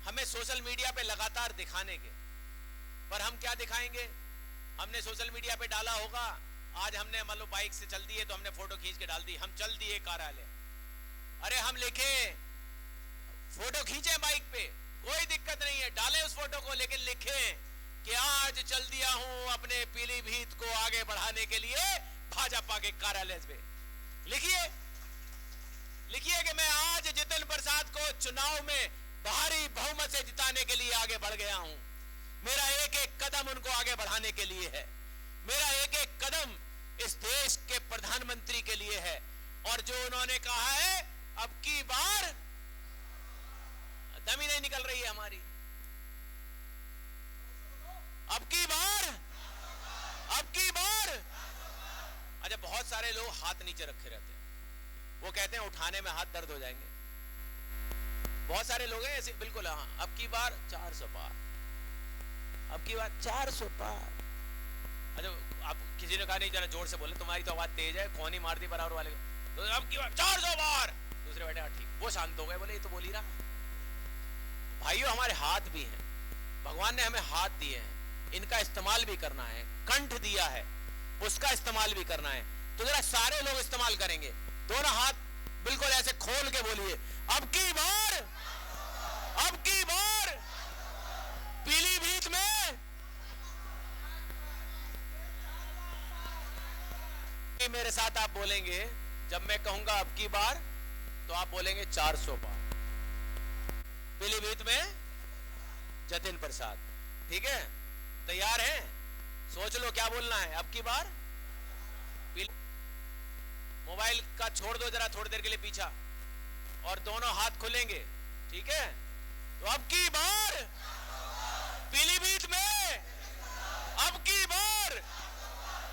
हमें सोशल मीडिया पे लगातार दिखाने के, पर हम क्या दिखाएंगे। हमने सोशल मीडिया पे डाला होगा, आज हमने मान लो बाइक से चल दिए तो हमने फोटो खींच के डाल दी, हम चल दिए कार्यालय, अरे हम लिखे फोटो खींचे बाइक पे, कोई दिक्कत नहीं है, डालें उस फोटो को, लेकिन लिखें कि आज चल दिया हूं अपने पीलीभीत को आगे बढ़ाने के लिए भाजपा के कार्यालय पे। लिखिए कि मैं आज जितिन प्रसाद को चुनाव में भारी बहुमत से जिताने के लिए आगे बढ़ गया हूं, मेरा एक एक कदम उनको आगे बढ़ाने के लिए है, मेरा एक एक कदम इस देश के प्रधानमंत्री के लिए है। और जो उन्होंने कहा है अब की बार, दम ही नहीं निकल रही है हमारी, अब की बार। अच्छा बहुत सारे लोग हाथ नीचे रखे रहते हैं, वो कहते हैं उठाने में हाथ दर्द हो जाएंगे। बहुत सारे लोग हैं ऐसे, बिल्कुल हाँ, अब की बार 400 पार, अब की बार 400 पार। अच्छा, आप किसी ने कहा नहीं जरा जोर से बोले, तुम्हारी तो आवाज तेज है, कौन ही मार दी बराबर वाले को, तो अब की बार 400 पार। दूसरे बैठे हाँ ठीक, वो शांत हो गए, बोले ये तो बोल ही रहा। भाइयों हमारे हाथ भी हैं, भगवान ने हमें हाथ दिए हैं, इनका इस्तेमाल भी करना है, कंठ दिया है उसका इस्तेमाल भी करना है। तो जरा सारे लोग इस्तेमाल करेंगे, दोनों हाथ बिल्कुल ऐसे खोल के बोलिए, अब की बार पीलीभीत में मेरे साथ आप बोलेंगे, जब मैं कहूंगा अब की बार तो आप बोलेंगे 400 पार। पीलीभीत में जतिन प्रसाद, ठीक है? तैयार हैं? सोच लो क्या बोलना है अब की बार। मोबाइल का छोड़ दो जरा थोड़ी देर के लिए पीछा, और दोनों हाथ खुलेंगे, ठीक है? तो अब की बार पीलीभीत में, अब की बार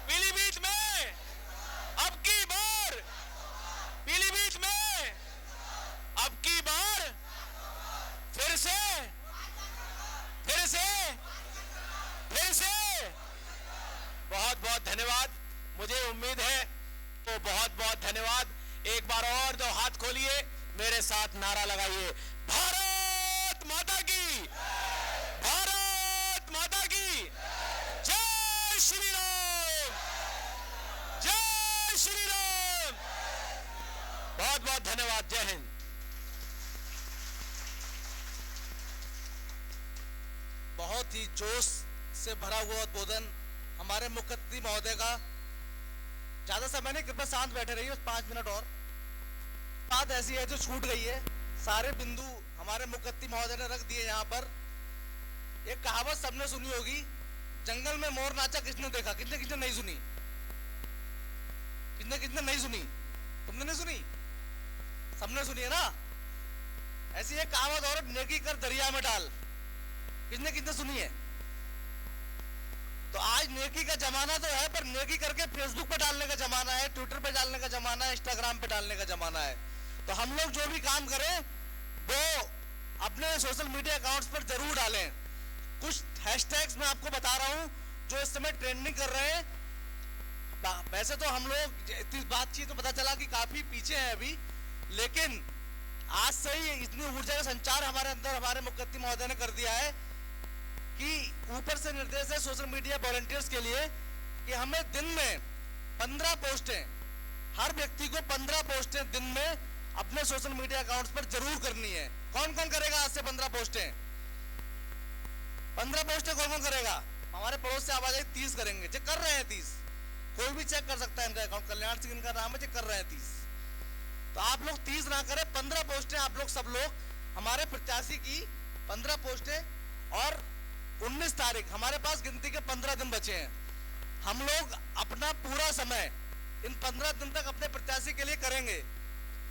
पीलीभीत में, अब की बार पीलीभीत में, अब की बार फिर से बहुत बहुत धन्यवाद। मुझे उम्मीद है तो बहुत बहुत धन्यवाद। एक बार और दो हाथ खोलिए, मेरे साथ नारा लगाइए, भारत माता की, भारत माता की जय श्री राम, जय श्री राम। बहुत बहुत धन्यवाद। जय हिंद। बहुत ही जोश से भरा हुआ उद्बोधन हमारे मुख्य अतिथि महोदय का। ज्यादा समय नहीं, कृपया शांत बैठे रहिए, 5 मिनट और। बात ऐसी है जो छूट गई है, सारे बिंदु हमारे मुख्य अतिथि महोदय ने रख दिए यहाँ पर। एक कहावत सबने सुनी होगी, जंगल में मोर नाचा किसने देखा? किसने किसने नहीं सुनी? किसने किसने नहीं सुनी? तुमने नहीं सुनी? सबने सुनी है ना? ऐसी एक कहावत और, नेकी कर दरिया में डाल। किसने किसने सुनी है? तो आज नेकी का जमाना तो है, पर नेकी करके फेसबुक पे डालने का जमाना है, ट्विटर पे डालने का जमाना है, इंस्टाग्राम पे डालने का जमाना है। तो हम लोग जो भी काम करें वो अपने सोशल मीडिया अकाउंट्स पर जरूर डालें। कुछ हैशटैग्स मैं आपको बता रहा हूं जो इस समय ट्रेंडिंग कर रहे हैं। वैसे तो हम लोग इतनी बातचीत तो पता चला कि काफी पीछे हैं अभी, लेकिन आज से ही इतनी ऊर्जा का संचार हमारे अंदर हमारे मुख्य अतिथि महोदय ने कर दिया है कि ऊपर से निर्देश है सोशल मीडिया वॉलंटियर्स के लिए कि हमें दिन में 15 पोस्टें, हर व्यक्ति को 15 पोस्टें दिन में अपने सोशल मीडिया अकाउंट्स पर जरूर करनी है। कौन कौन करेगा आज से 15 पोस्टें? 15 पोस्टें कौन कौन करेगा? हमारे पड़ोस से आवाज आई 30 करेंगे। चेक कर रहे हैं 30, कोई भी चेक कर सकता है इनका अकाउंट, कल्याण सिंह इनका नाम है, चेक कर रहे हैं 30। तो आप लोग 30 ना करें, 15 पोस्टें आप लोग सब लोग हमारे प्रत्याशी की 15 पोस्टें। और 19 तारीख हमारे पास गिनती के 15 दिन बचे हैं। हम लोग अपना पूरा समय इन 15 दिन तक अपने प्रत्याशी के लिए करेंगे,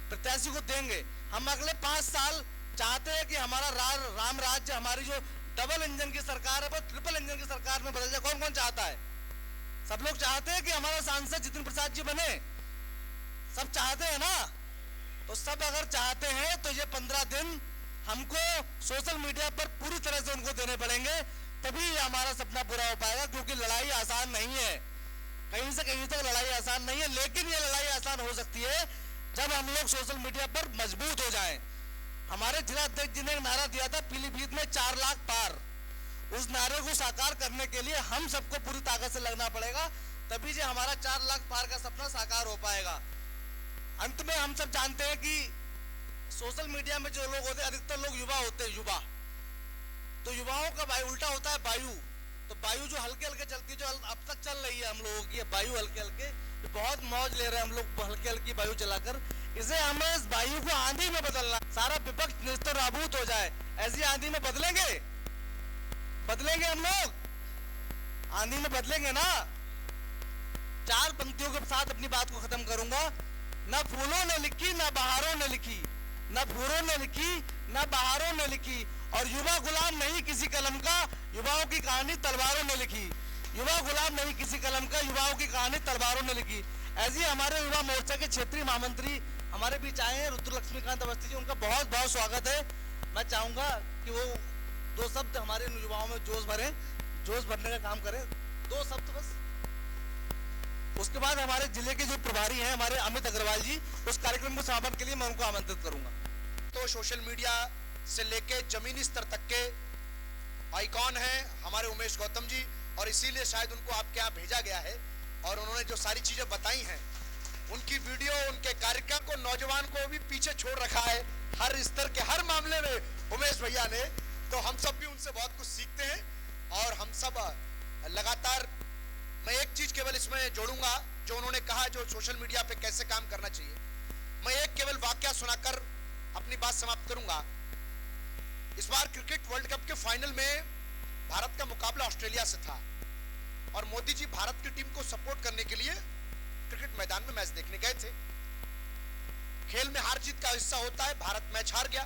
प्रत्याशी को देंगे। हम अगले 5 साल चाहते हैं कि हमारा राम राज्य, हमारी जो डबल इंजन की सरकार है वो ट्रिपल इंजन की सरकार में बदल जाए। कौन कौन चाहता है? सब लोग चाहते हैं कि हमारा सांसद जितिन प्रसाद जी बने, सब चाहते हैं ना? तो सब अगर चाहते हैं तो ये 15 दिन हमको सोशल मीडिया पर पूरी तरह से उनको देने पड़ेंगे, तभी हमारा सपना पूरा हो पाएगा। क्योंकि लड़ाई आसान नहीं है, कहीं से कहीं तक लड़ाई आसान नहीं है, लेकिन ये लड़ाई आसान हो सकती है जब हम लोग सोशल मीडिया पर मजबूत हो जाएं। हमारे जिला अध्यक्ष जी ने एक नारा दिया था, पीलीभीत में 4 लाख पार। उस नारे को साकार करने के लिए हम सबको पूरी ताकत से लगना पड़ेगा, तभी से हमारा 4 लाख पार का सपना साकार हो पाएगा। अंत में हम सब जानते हैं कि सोशल मीडिया में जो लोग होते हैं, अधिकतर लोग युवा होते हैं, युवा। तो युवाओं का वायु उल्टा होता है वायु। तो वायु जो हल्के हल्के चलती है, जो अब तक चल रही है हम लोगों की वायु हल्के हल्के, तो बहुत मौज ले रहे हैं हम लोग हल्की हल्की वायु चलाकर। इसे हमें इस वायु को आंधी में बदलना, सारा विपक्ष निस्तर नाबूद हो जाए, ऐसी आंधी में बदलेंगे हम लोग, आंधी में बदलेंगे ना। 4 पंक्तियों के साथ अपनी बात को खत्म करूंगा। न फूलों ने लिखी, न बहारों ने लिखी, न फूलों ने लिखी, न बहारों ने लिखी, और युवा गुलाम नहीं किसी कलम का, युवाओं की कहानी तलवारों ने लिखी। युवा गुलाम नहीं किसी कलम का, युवाओं की कहानी तलवारों ने लिखी। ऐसे हमारे युवा मोर्चा के क्षेत्रीय महामंत्री हमारे बीच आए हैं, रुद्र लक्ष्मीकांत अवस्थी जी, उनका बहुत बहुत स्वागत है। मैं चाहूँगा कि वो 2 शब्द हमारे युवाओं में जोश भरने का काम करें, 2 शब्द बस। उसके बाद हमारे जिले के जो प्रभारी हैं हमारे अमित अग्रवाल जी, उस कार्यक्रम को समापन के लिए मैं उनको आमंत्रित करूंगा। तो सोशल मीडिया से लेके जमीनी स्तर तक के आइकॉन हैं हमारे उमेश गौतम जी, और इसीलिए शायद उनको आपके यहाँ भेजा गया है। और उन्होंने जो सारी चीजें बताई हैं, उनकी वीडियो, उनके कार्यक्रम को, नौजवान को भी पीछे छोड़ रखा है हर स्तर के, हर मामले में उमेश भैया ने। तो हम सब भी उनसे बहुत कुछ सीखते हैं, और हम सब लगातार, मैं एक चीज केवल इसमें जोड़ूंगा जो उन्होंने कहा, जो सोशल मीडिया पे कैसे काम करना चाहिए। मैं एक केवल वाकया सुनाकर अपनी बात समाप्त करूंगा। इस बार क्रिकेट वर्ल्ड कप के फाइनल में भारत का मुकाबला ऑस्ट्रेलिया से था, और मोदी जी भारत की टीम को सपोर्ट करने के लिए क्रिकेट मैदान में मैच देखने गए थे। खेल में हार जीत का हिस्सा होता है, भारत मैच हार गया।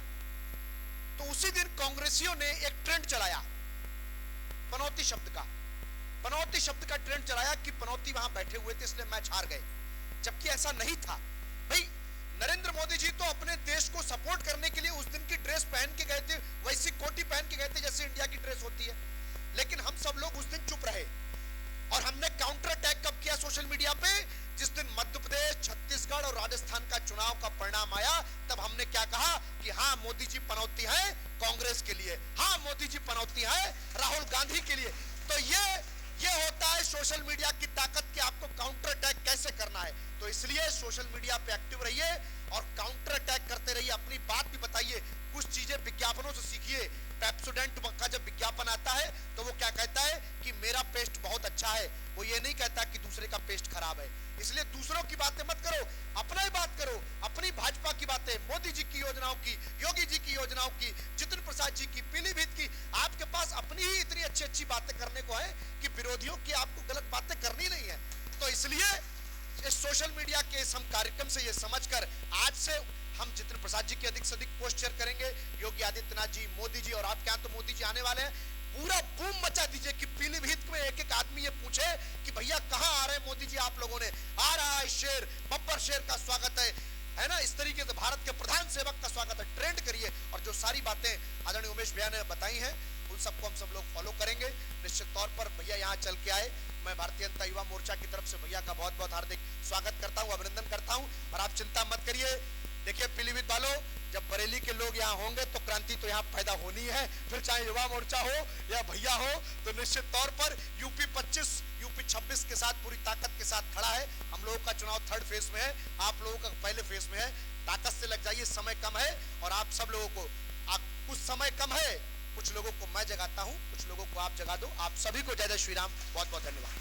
तो उसी दिन कांग्रेसियों ने एक ट्रेंड चलाया पनौती शब्द का। पनौती शब्द का ट्रेंड चलाया कि पनौती वहां बैठे हुए थे इसलिए मैच हार गए, जबकि ऐसा नहीं था। भाई नरेंद्र मोदी जी तो अपने देश को सपोर्ट करने के लिए उस दिन की ड्रेस पहन के गए थे, वैसी कोटी पहन के गए थे जैसे इंडिया की ड्रेस होती है। लेकिन हम सब लोग उस दिन चुप रहे, और हमने काउंटर अटैक कब किया सोशल मीडिया पे? जिस दिन मध्य प्रदेश, छत्तीसगढ़ और राजस्थान का चुनाव का परिणाम आया, तब हमने क्या कहा कि हाँ मोदी जी पनौती है कांग्रेस के लिए, हाँ मोदी जी पनौती है राहुल गांधी के लिए। तो ये होता है सोशल मीडिया की ताकत कि आपको काउंटर अटैक कैसे करना है। तो इसलिए सोशल मीडिया पे एक्टिव रहिए और काउंटर अटैक करते रहिए, अपनी बात भी बताइए, कुछ चीजें विज्ञापनों से सीखिए। पेप्सोडेंट का जब विज्ञापन आता है तो वो क्या कहता है कि मेरा पेस्ट बहुत अच्छा है, वो ये नहीं कहता कि दूसरे का पेस्ट खराब है। इसलिए दूसरों की बातें मत करो, अपना ही बात करो, अपनी भाजपा की बातें, मोदी जी की योजनाओं की, योगी जी की योजनाओं की, जितिन प्रसाद जी की, पीलीभीत की। आपके पास अपनी ही इतनी अच्छी अच्छी बातें करने को है कि विरोधियों की आपको गलत बातें करनी नहीं है। तो इसलिए इस सोशल मीडिया के इस हम कार्यक्रम से ये समझकर आज से हम जितिन प्रसाद जी की अधिक से अधिक पोस्ट शेयर करेंगे, योगी आदित्यनाथ जी, मोदी जी, और आपके यहाँ तो मोदी जी आने वाले हैं। पूरा बूम मचा दीजिए कि पीलीभीत में एक एक आदमी ये पूछे कि भैया कहाँ आ रहे हैं मोदी जी, आप लोगों ने आ रहा है शेर, बब्बर शेर का स्वागत है ना। इस तरीके से भारत के प्रधान सेवक का स्वागत है, ट्रेंड करिए। और जो सारी बातें आदरणीय उमेश भैया ने बताई हैं उन सबको हम सब लोग फॉलो करेंगे निश्चित तौर पर। भैया यहाँ चल के आए, मैं भारतीय जनता युवा मोर्चा की तरफ से भैया का बहुत बहुत हार्दिक स्वागत करता हूँ, अभिनंदन करता हूँ। और आप चिंता मत करिए, देखिए पीलीभीत वालों, जब बरेली के लोग यहाँ होंगे तो क्रांति तो यहाँ पैदा होनी है, फिर चाहे युवा मोर्चा हो या भैया हो। तो निश्चित तौर पर यूपी 25, यूपी 26 के साथ पूरी ताकत के साथ खड़ा है। हम लोगों का चुनाव 3rd फेज में है, आप लोगों का पहले फेज में है। ताकत से लग जाइए, समय कम है, और आप सब लोगों को, आप कुछ समय कम है, कुछ लोगों को मैं जगाता हूँ, कुछ लोगों को आप जगा दो। आप सभी को जय जय श्री राम, बहुत बहुत धन्यवाद।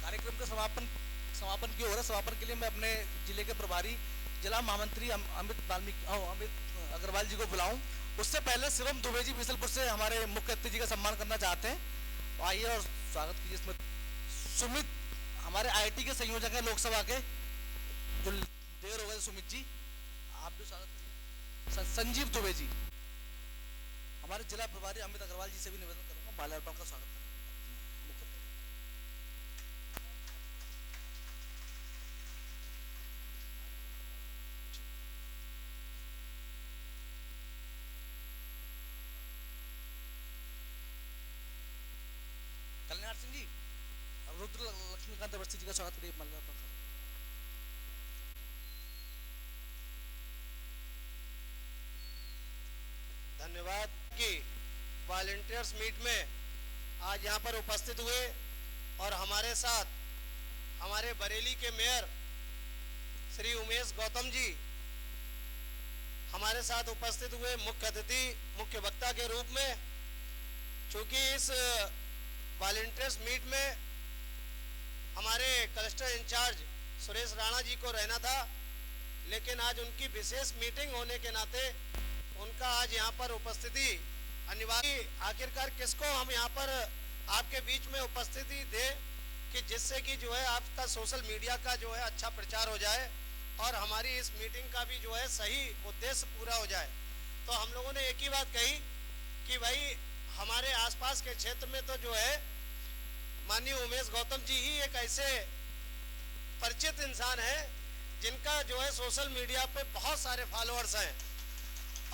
कार्यक्रम का समापन की ओर है। समापन के लिए मैं अपने जिले के प्रभारी जिला महामंत्री अमित अग्रवाल जी को बुलाऊं। उससे पहले शिवम दुबे जी बिसलपुर से हमारे मुख्य अतिथि जी का सम्मान करना चाहते हैं। आइए और स्वागत कीजिए। इसमें सुमित हमारे IIT के संयोजक हैं लोकसभा के, जो देर हो गए, सुमित जी आप भी स्वागत करिए। संजीव दुबे जी, हमारे जिला प्रभारी अमित अग्रवाल जी से भी निवेदन करूंगा माल्यार्पण का स्वागत करें। कल्याण सिंह जी, रुद्र लक्ष्मीकांत अवस्थी जी का स्वागत करिए माल्यार्पण का। धन्यवाद कि वॉलंटियर्स मीट में आज यहाँ पर उपस्थित हुए, और हमारे साथ हमारे बरेली के मेयर श्री उमेश गौतम जी हमारे साथ उपस्थित हुए मुख्य अतिथि, मुख्य वक्ता के रूप में। चूँकि इस वॉलंटियर्स मीट में हमारे क्लस्टर इंचार्ज सुरेश राणा जी को रहना था, लेकिन आज उनकी विशेष मीटिंग होने के नाते उनका आज यहाँ पर उपस्थिति अनिवार्य। आखिरकार किसको हम यहाँ पर आपके बीच में उपस्थिति दें कि जिससे कि जो है आपका सोशल मीडिया का जो है अच्छा प्रचार हो जाए, और हमारी इस मीटिंग का भी जो है सही उद्देश्य पूरा हो जाए। तो हम लोगों ने एक ही बात कही कि भाई हमारे आसपास के क्षेत्र में तो जो है माननीय उमेश गौतम जी ही एक ऐसे परिचित इंसान है जिनका जो है सोशल मीडिया पे बहुत सारे फॉलोअर्स हैं,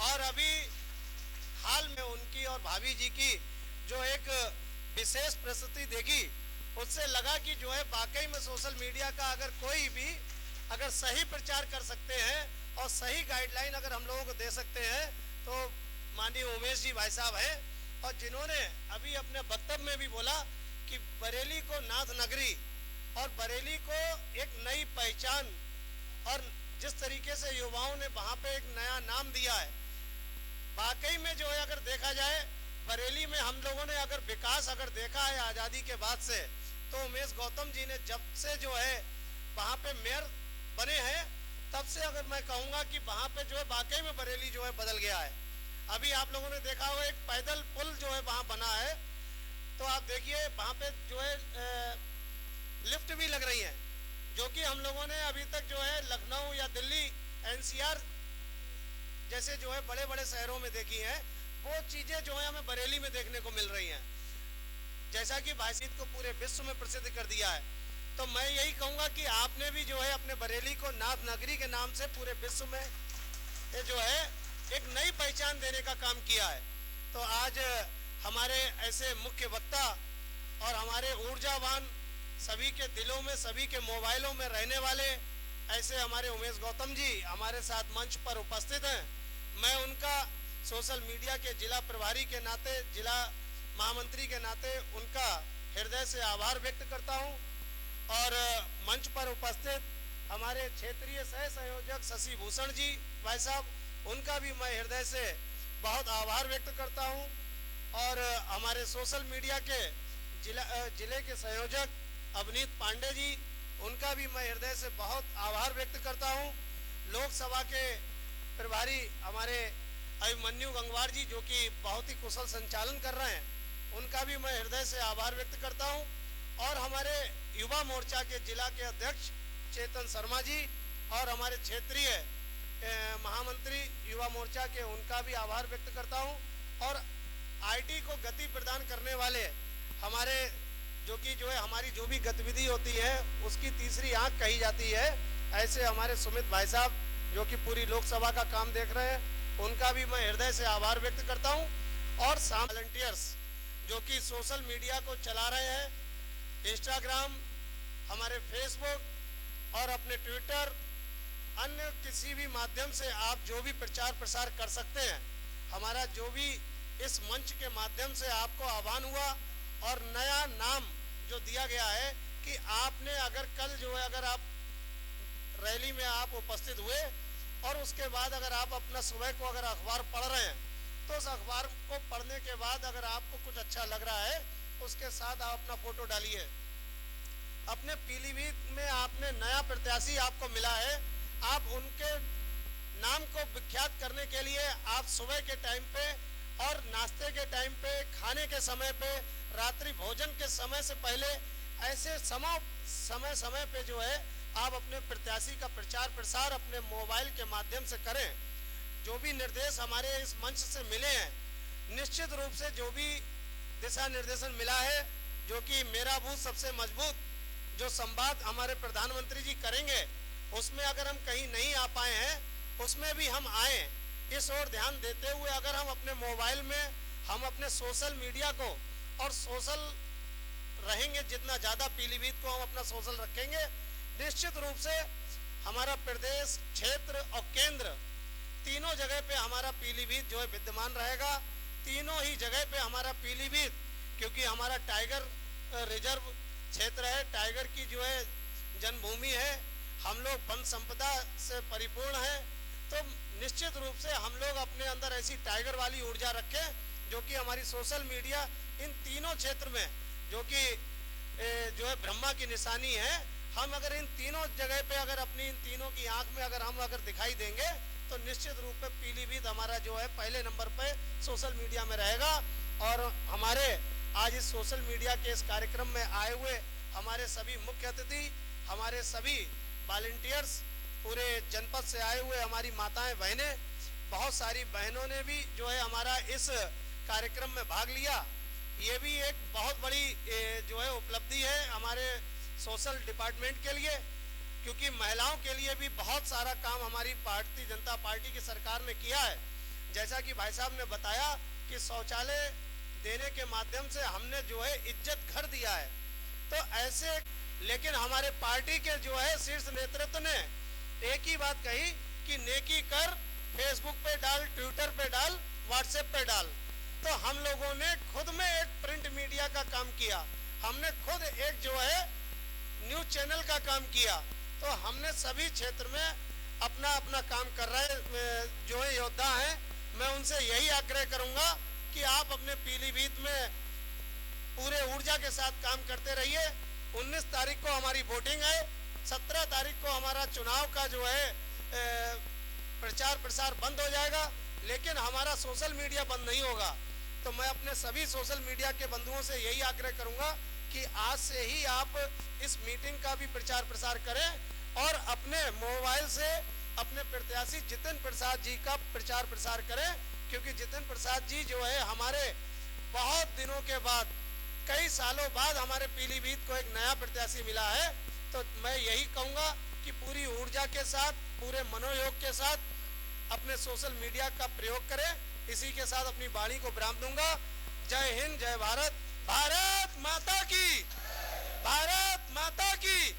और अभी हाल में उनकी और भाभी जी की जो एक विशेष प्रस्तुति देखी, उससे लगा कि जो है वाकई में सोशल मीडिया का अगर कोई भी अगर सही प्रचार कर सकते हैं और सही गाइडलाइन अगर हम लोगों को दे सकते हैं तो माननीय उमेश जी भाई साहब हैं, और जिन्होंने अभी अपने वक्तव्य में भी बोला कि बरेली को नाथ नगरी और बरेली को एक नई पहचान, और जिस तरीके से युवाओं ने वहाँ पे एक नया नाम दिया है, वाकई में जो है अगर देखा जाए बरेली में हम लोगों ने अगर विकास अगर देखा है आज़ादी के बाद से, तो उमेश गौतम जी ने जब से जो है वहाँ पे मेयर बने हैं तब से अगर मैं कहूँगा कि वहाँ पे जो है वाकई में बरेली जो है बदल गया है। अभी आप लोगों ने देखा होगा एक पैदल पुल जो है वहाँ बना है, तो आप देखिए वहाँ पे जो है लिफ्ट भी लग रही है, जो कि हम लोगों ने अभी तक जो है लखनऊ या दिल्ली एनसीआर जैसे जो है बड़े बड़े शहरों में देखी हैं, वो चीज़ें जो है हमें बरेली में देखने को मिल रही हैं। जैसा कि बायसीत को पूरे विश्व में प्रसिद्ध कर दिया है, तो मैं यही कहूँगा कि आपने भी जो है अपने बरेली को नाथ नगरी के नाम से पूरे विश्व में ये जो है एक नई पहचान देने का काम किया है। तो आज हमारे ऐसे मुख्य वक्ता और हमारे ऊर्जावान, सभी के दिलों में, सभी के मोबाइलों में रहने वाले ऐसे हमारे उमेश गौतम जी हमारे साथ मंच पर उपस्थित हैं। मैं उनका सोशल मीडिया के जिला प्रभारी के नाते, जिला महामंत्री के नाते उनका हृदय से आभार व्यक्त करता हूं, और मंच पर उपस्थित हमारे क्षेत्रीय सह संयोजक शशि भूषण जी भाई साहब, उनका भी मैं हृदय से बहुत आभार व्यक्त करता हूं, और हमारे सोशल मीडिया के जिले के संयोजक अवनीत पांडे जी, उनका भी मैं हृदय से बहुत आभार व्यक्त करता हूं। लोकसभा के प्रभारी हमारे अभिमन्यु गंगवार जी, जो कि बहुत ही कुशल संचालन कर रहे हैं, उनका भी मैं हृदय से आभार व्यक्त करता हूं, और हमारे युवा मोर्चा के जिला के अध्यक्ष चेतन शर्मा जी और हमारे क्षेत्रीय महामंत्री युवा मोर्चा के, उनका भी आभार व्यक्त करता हूं, और आईटी को गति प्रदान करने वाले हमारे जो कि जो है हमारी जो भी गतिविधि होती है उसकी तीसरी आंख कही जाती है, ऐसे हमारे सुमित भाई साहब जो कि पूरी लोकसभा का काम देख रहे हैं, उनका भी मैं हृदय से आभार व्यक्त करता हूं, और वॉलंटियर्स जो कि सोशल मीडिया को चला रहे हैं, इंस्टाग्राम, हमारे फेसबुक और अपने ट्विटर, अन्य किसी भी माध्यम से आप जो भी प्रचार प्रसार कर सकते हैं, हमारा जो भी इस मंच के माध्यम से आपको आह्वान हुआ और नया नाम जो दिया गया है कि आपने अगर कल जो है अगर आप रैली में आप उपस्थित हुए और उसके बाद अगर आप अपना सुबह को अगर अखबार पढ़ रहे हैं, तो उस अखबार को पढ़ने के बाद अगर आपको कुछ अच्छा लग रहा है उसके साथ आप अपना फोटो डालिए। अपने पीलीभीत में आपने नया प्रत्याशी आपको मिला है, आप उनके नाम को विख्यात करने के लिए आप सुबह के टाइम पे और नाश्ते के टाइम पे, खाने के समय पे, रात्रि भोजन के समय से पहले ऐसे समय पे जो है आप अपने प्रत्याशी का प्रचार प्रसार अपने मोबाइल के माध्यम से करें। जो भी निर्देश हमारे इस मंच से मिले हैं, निश्चित रूप से जो भी दिशा निर्देशन मिला है, जो कि मेरा बूथ सबसे मजबूत जो संवाद हमारे प्रधानमंत्री जी करेंगे, उसमें अगर हम कहीं नहीं आ पाए हैं उसमें भी हम आए, इस ओर ध्यान देते हुए अगर हम अपने मोबाइल में हम अपने सोशल मीडिया को और सोशल रहेंगे, जितना ज़्यादा पीलीभीत को हम अपना सोशल रखेंगे, निश्चित रूप से हमारा प्रदेश, क्षेत्र और केंद्र तीनों जगह पे हमारा पीलीभीत जो है विद्यमान रहेगा। तीनों ही जगह पे हमारा पीलीभीत, क्योंकि हमारा टाइगर रिजर्व क्षेत्र है, टाइगर की जो है जन्मभूमि है, हम लोग वन संपदा से परिपूर्ण है, तो निश्चित रूप से हम लोग अपने अंदर ऐसी टाइगर वाली ऊर्जा रखें जो कि हमारी सोशल मीडिया इन तीनों क्षेत्र में जो कि जो है ब्रह्मा की निशानी है, हम अगर इन तीनों जगह पे अगर अपनी इन तीनों की आंख में अगर हम दिखाई देंगे तो निश्चित रूप में पीलीभीत हमारा जो है पहले नंबर पे सोशल मीडिया में रहेगा। और हमारे आज इस सोशल मीडिया के इस कार्यक्रम में आए हुए हमारे सभी मुख्य अतिथि, हमारे सभी वॉलंटियर्स, पूरे जनपद से आए हुए हमारी माताएं बहनें, बहुत सारी बहनों ने भी जो है हमारा इस कार्यक्रम में भाग लिया। ये भी एक बहुत बड़ी जो है उपलब्धि है हमारे सोशल डिपार्टमेंट के लिए। क्योंकि महिलाओं के लिए भी बहुत सारा काम हमारी भारतीय जनता पार्टी की सरकार ने किया है। जैसा कि भाई साहब ने बताया कि शौचालय देने के माध्यम से हमने जो है इज्जत घर दिया है। तो ऐसे, लेकिन हमारे पार्टी के जो है शीर्ष नेतृत्व ने एक ही बात कही कि नेकी कर, फेसबुक पे डाल, ट्विटर पे डाल, व्हाट्सएप पे डाल। तो हम लोगों ने खुद में एक प्रिंट मीडिया का काम किया, हमने खुद एक जो है न्यूज चैनल का काम किया। तो हमने सभी क्षेत्र में अपना अपना काम कर रहे जो है योद्धा हैं। मैं उनसे यही आग्रह करूंगा कि आप अपने पीलीभीत में पूरे ऊर्जा के साथ काम करते रहिए। 19 तारीख को हमारी वोटिंग है, 17 तारीख को हमारा चुनाव का जो है प्रचार प्रसार बंद हो जाएगा, लेकिन हमारा सोशल मीडिया बंद नहीं होगा। तो मैं अपने सभी सोशल मीडिया के बंधुओं से यही आग्रह करूंगा कि आज से ही आप इस मीटिंग का भी प्रचार प्रसार करें और अपने मोबाइल से अपने प्रत्याशी जितिन प्रसाद जी का प्रचार प्रसार करें, क्योंकि जितिन प्रसाद जी जो है हमारे बहुत दिनों के बाद, कई सालों बाद हमारे पीलीभीत को एक नया प्रत्याशी मिला है। तो मैं यही कहूँगा कि पूरी ऊर्जा के साथ, पूरे मनोयोग के साथ अपने सोशल मीडिया का प्रयोग करें। इसी के साथ अपनी वाणी को विराम दूंगा। जय हिंद, जय भारत, भारत माता की, भारत माता की।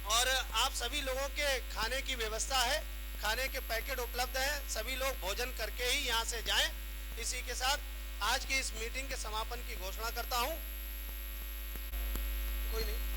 और आप सभी लोगों के खाने की व्यवस्था है, खाने के पैकेट उपलब्ध हैं, सभी लोग भोजन करके ही यहाँ से जाएं। इसी के साथ आज की इस मीटिंग के समापन की घोषणा करता हूँ। कोई नहीं।